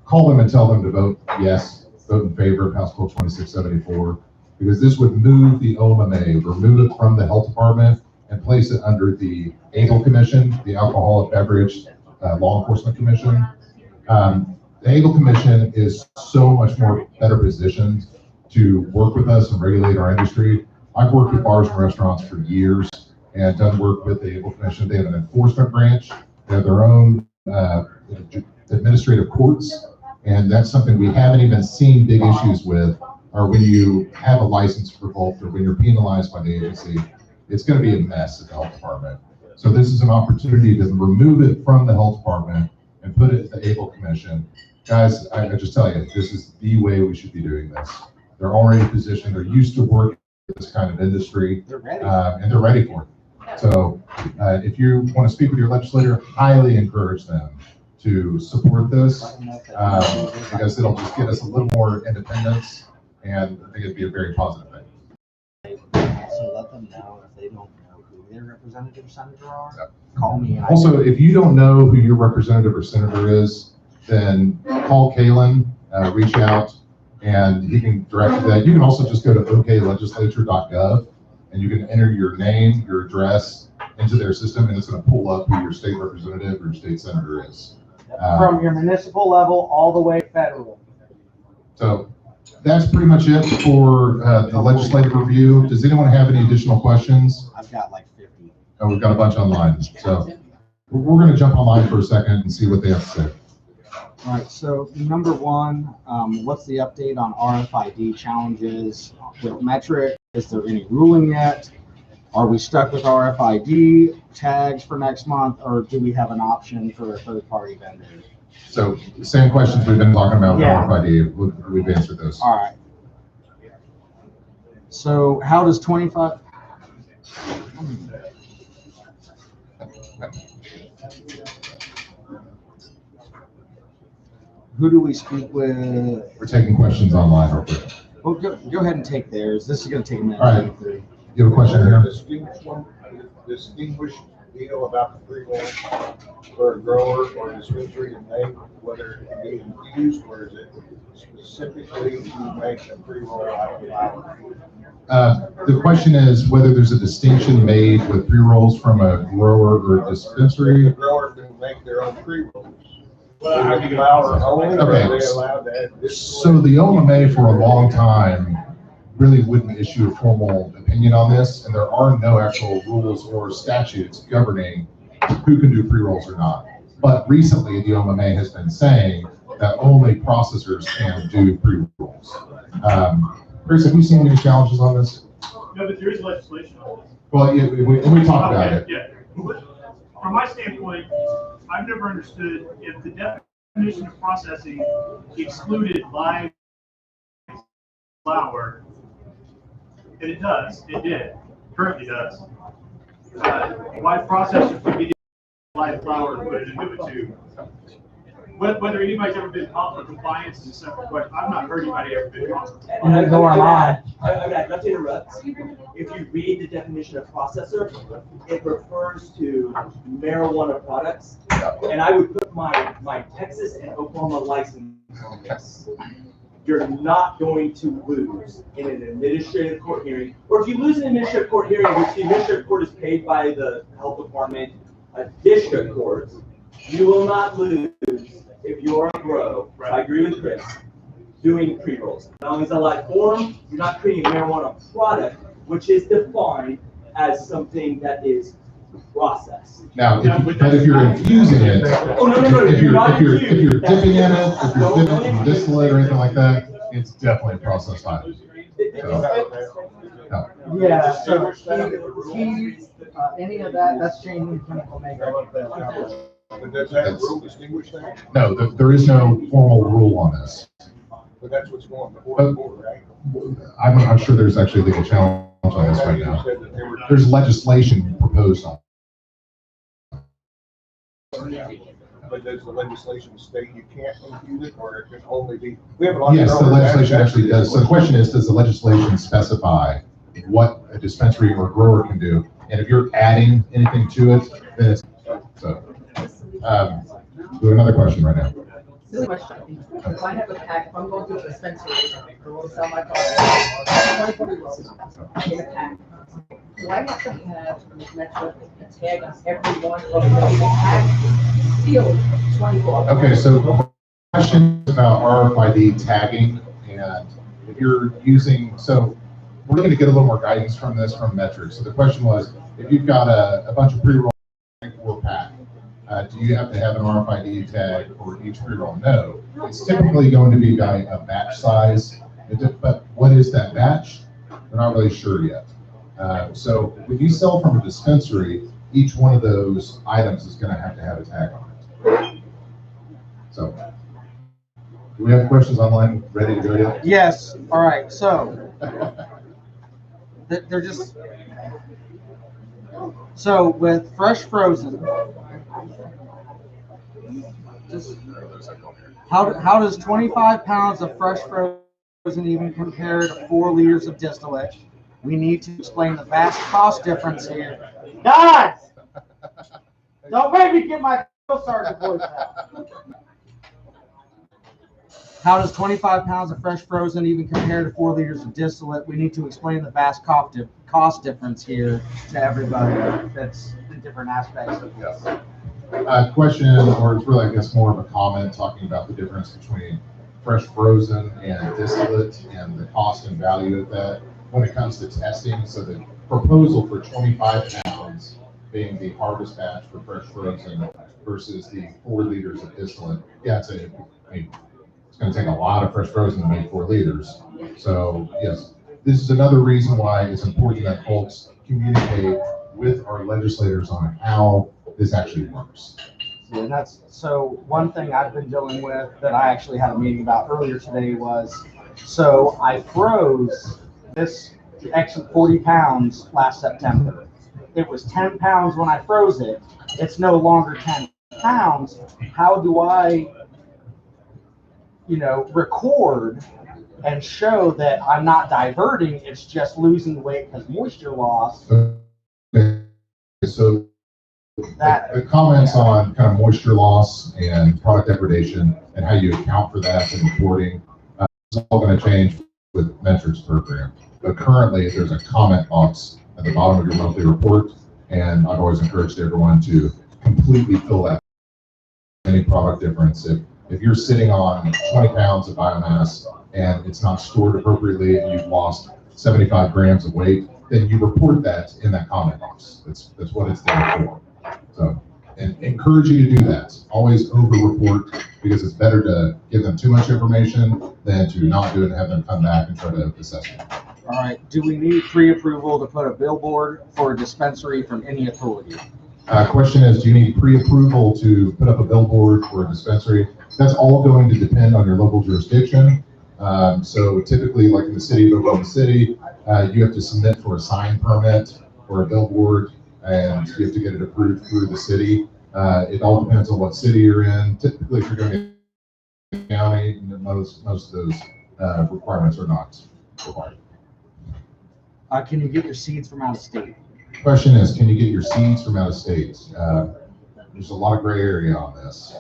call them and tell them to vote yes, vote in favor of House Bill 2674, because this would move the OMA, remove it from the health department and place it under the ABLE Commission, the Alcoholic Beverage Law Enforcement Commission. The ABLE Commission is so much more better positioned to work with us and regulate our industry. I've worked with bars and restaurants for years and done work with the ABLE Commission. They have an enforcement branch. They have their own administrative courts, and that's something we haven't even seen big issues with, or when you have a license revoked or when you're penalized by the agency, it's going to be a mess at the health department. So this is an opportunity to remove it from the health department and put it at the ABLE Commission. Guys, I just tell you, this is the way we should be doing this. They're already positioned, they're used to working in this kind of industry, and they're ready for it. So if you want to speak with your legislator, highly encourage them to support this because it'll just get us a little more independence, and I think it'd be a very positive thing. So let them know if they don't know who their representative or senator are. Yep. Call me. And also, if you don't know who your representative or senator is, then call Kalen, reach out, and he can direct you to that. You can also just go to oklegislature.gov and you can enter your name, your address into their system, and it's going to pull up who your state representative or your state senator is. From your municipal level all the way federal. So that's pretty much it for the legislative review. Does anyone have any additional questions? I've got like 50. Oh, we've got a bunch online. So we're going to jump online for a second and see what they have to say. All right, so number one, what's the update on RFID challenges with Metric? Is there any ruling yet? Are we stuck with RFID tags for next month, or do we have an option for a third-party vendor? So the same questions we've been talking about with Yeah. RFID, we've answered those. All right. So how does 25? Who do we speak with? We're taking questions online real quick. Well, go ahead and take theirs. This is going to take a minute. All right. You have a question here? Distinguished deal about the pre-roll for a grower or dispensary to make, whether it can be infused, or is it specifically to make a pre-roll out of flower? The question is whether there's a distinction made with pre-rolls from a grower or a dispensary. The grower can make their own pre-rolls. Flower only, or are they allowed to add this? So the OMA for a long time really wouldn't issue a formal opinion opinion on this, and there are no actual rules or statutes governing who can do pre-rolls or not. But recently, the OMA has been saying that only processors can do pre-rolls. Chris, have you seen any challenges on this? No, but there is legislation on this. Well, yeah, we talked about it. Yeah. From my standpoint, I've never understood if the definition of processing excluded live flour, and it does, it did, currently does. Why processors could be live flour and put it into a tube. Whether anybody's ever been caught for compliance is a separate question. I've not heard anybody ever been caught. I'd love to interrupt. If you read the definition of processor, it refers to marijuana products. And I would put my Texas and Oklahoma license on this. You're not going to lose in an administrative court hearing. Or if you lose an administrative court hearing, which the administrative court is paid by the health department, a district court, you will not lose if you're a grow, I agree with Chris, doing pre-rolls. Not only is that live form, you're not creating a marijuana product, which is defined as something that is processed. Now, if you're infusing it, if you're dipping in it, if you're dipping in distillate or anything like that, it's definitely a processed item. Yeah, so keys, any of that, that's changing chemical makeup. But does that rule distinguish that? No, there is no formal rule on this. But that's what's going before the board, right? I'm not sure there's actually a legal challenge on this right now. There's legislation proposed on it. But does the legislation state you can't infuse it, or it can only be? We have a lot of Yes, the legislation actually does. So the question is, does the legislation specify what a dispensary or grower can do? And if you're adding anything to it, then it's, so. We have another question right now. Silly question. If I have a pack, if I'm going to a dispensary, I want to sell my product, 24 rolls, I get a pack. Do I have to have a tag on every one of the pack sealed 24? Okay, so questions about RFID tagging, and if you're using, so we're going to get a little more guidance from this from metrics. So the question was, if you've got a bunch of pre-roll or pack, do you have to have an RFID tag for each pre-roll? No, it's typically going to be by a batch size, but what is that batch? We're not really sure yet. So when you sell from a dispensary, each one of those items is going to have a tag on it. So, do we have questions online ready to go yet? Yes, all right, so they're just, so with fresh frozen, just how does 25 pounds of fresh frozen even compare to 4 liters of distillate? We need to explain the vast cost difference here. Guys, don't make me get my sergeant voice out. How does 25 pounds of fresh frozen even compare to 4 liters of distillate? We need to explain the vast cost difference here to everybody that's in different aspects of this. Question, or it's really, I guess, more of a comment talking about the difference between fresh frozen and distillate and the cost and value of that when it comes to testing. So the proposal for 25 pounds being the harvest batch for fresh frozen versus the 4 liters of distillate. Yeah, it's going to take a lot of fresh frozen to make 4 liters. So yes, this is another reason why it's important that folks communicate with our legislators on how this actually works. And that's, so one thing I've been dealing with that I actually had a meeting about earlier today was, so I froze this extra 40 pounds last September. It was 10 pounds when I froze it. It's no longer 10 pounds. How do I, record and show that I'm not diverting, it's just losing weight because moisture loss? Okay. So the comments on kind of moisture loss and product degradation and how you account for that in reporting, it's all going to change with metrics program. But currently, there's a comment box at the bottom of your monthly report, and I've always encouraged everyone to completely fill that. Any product difference. If you're sitting on 20 pounds of biomass and it's not stored appropriately and you've lost 75 grams of weight, then you report that in that comment box. That's what it's there for. So, and encourage you to do that. Always over-report, because it's better to give them too much information than to not do it and have them come back and try to assess it. All right, do we need pre-approval to put a billboard for a dispensary from any authority? Question is, do you need pre-approval to put up a billboard for a dispensary? That's all going to depend on your local jurisdiction. So typically, like in the city of Oklahoma City, you have to submit for a sign permit or a billboard, and you have to get it approved through the city. It all depends on what city you're in. Typically, if you're going to the county, most of those requirements are not required. Can you get your seeds from out of state? Question is, can you get your seeds from out of state? There's a lot of gray area on this.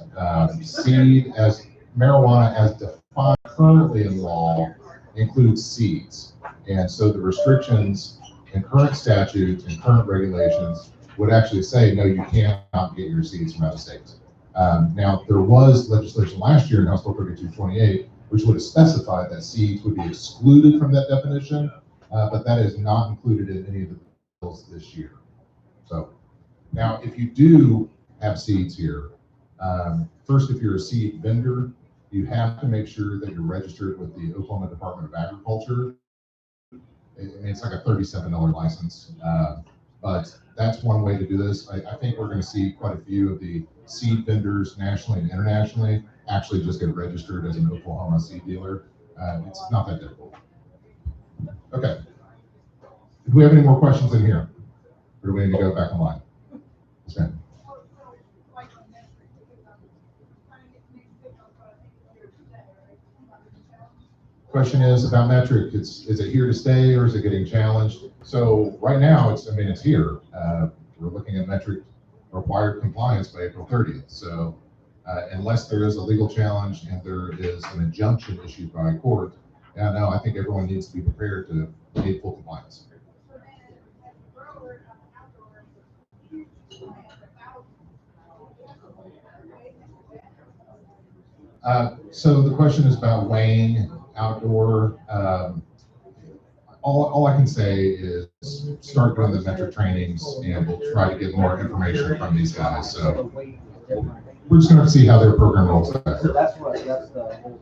Seed as marijuana as defined currently in law includes seeds. And so the restrictions in current statutes and current regulations would actually say, no, you cannot get your seeds from out of state. Now, there was legislation last year in House Bill 3228, which would have specified that seeds would be excluded from that definition, but that is not included in any of the bills this year. So now, if you do have seeds here, first, if you're a seed vendor, you have to make sure that you're registered with the Oklahoma Department of Agriculture. It's like a $37 license, but that's one way to do this. I think we're going to see quite a few of the seed vendors nationally and internationally actually just get registered as an Oklahoma seed dealer. It's not that difficult. Okay. Do we have any more questions in here? Or do we need to go back online? Yes, ma'am. Question is about metric. Is it here to stay or is it getting challenged? So right now, it's here. We're looking at metric required compliance by April 30th. So unless there is a legal challenge and there is an injunction issued by a court, no, I think everyone needs to be prepared to meet full compliance. So the question is about weighing outdoor. All I can say is start doing the metric trainings, and we'll try to get more information from these guys. So we're just going to see how their program rolls out. So that's the whole thing.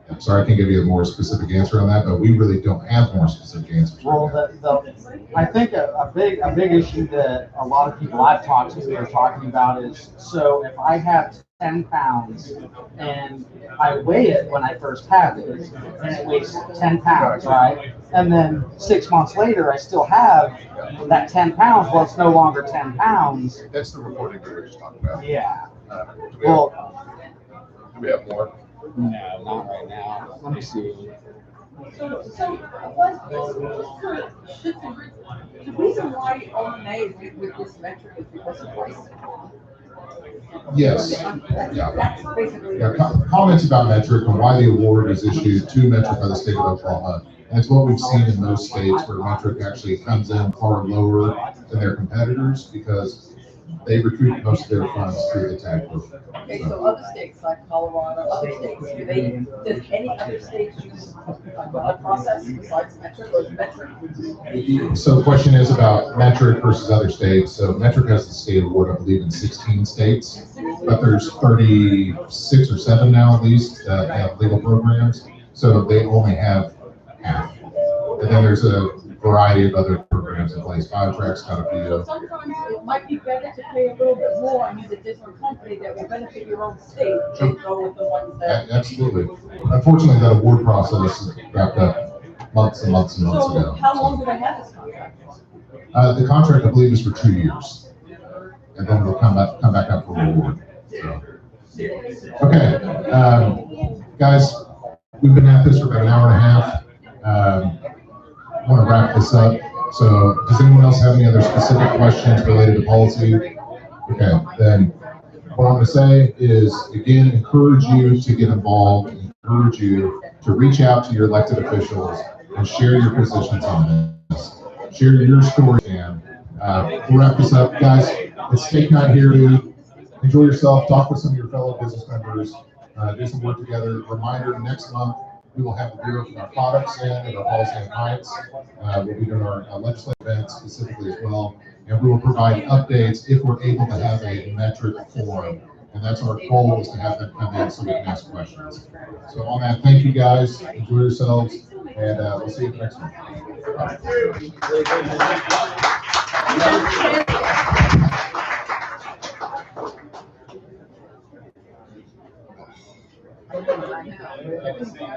I'm sorry, I can't give you a more specific answer on that, but we really don't have more specific answers. Well, I think a big issue that a lot of people I've talked to are talking about is, so if I have 10 pounds and I weigh it when I first have it, and it weighs 10 pounds, right? And then 6 months later, I still have that 10 pounds. Well, it's no longer 10 pounds. That's the reporting we were just talking about. Yeah. Do we have more? No, not right now. Let me see. So the reason why OMA with this metric is because of price. Yes. That's basically. Yeah, comments about metric and why the award is issued to metric by the state of Oklahoma. And it's what we've seen in most states where metric actually comes in far lower than their competitors because they recoup most of their funds through the tag program. Okay, so other states like Colorado, other states, does any other states use a process besides metric or metric? So the question is about metric versus other states. So metric has the state award, I believe, in 16 states, but there's 36 or 7 now at least that have legal programs. So they only have half. And then there's a variety of other programs in place. Contracts got a few. Sometimes it might be better to pay a little bit more and use a different company that will benefit your own state than go with the ones that. Absolutely. Unfortunately, that award process wrapped up months and months and months So ago. how long do they have this contract? The contract, I believe, is for 2 years, and then it'll come back up for award. So. Okay, guys, we've been at this for about an hour and a half. I want to wrap this up. So does anyone else have any other specific questions related to policy? Okay, then what I'm going to say is, again, encourage you to get involved, encourage you to reach out to your elected officials and share your positions on this. Share your story, and we'll wrap this up. Guys, it's steak night here, dude. Enjoy yourself, talk with some of your fellow business members, do some work together. Reminder, next month, We will have the Bureau of Narcotics in at our policy and Pints. We'll be doing our legislative events specifically as well. And we will provide updates if we're able to have a metric forum. And that's our goal, is to have them come in so we can ask questions. So on that, thank you guys. Enjoy yourselves. And we'll see you next one. I know.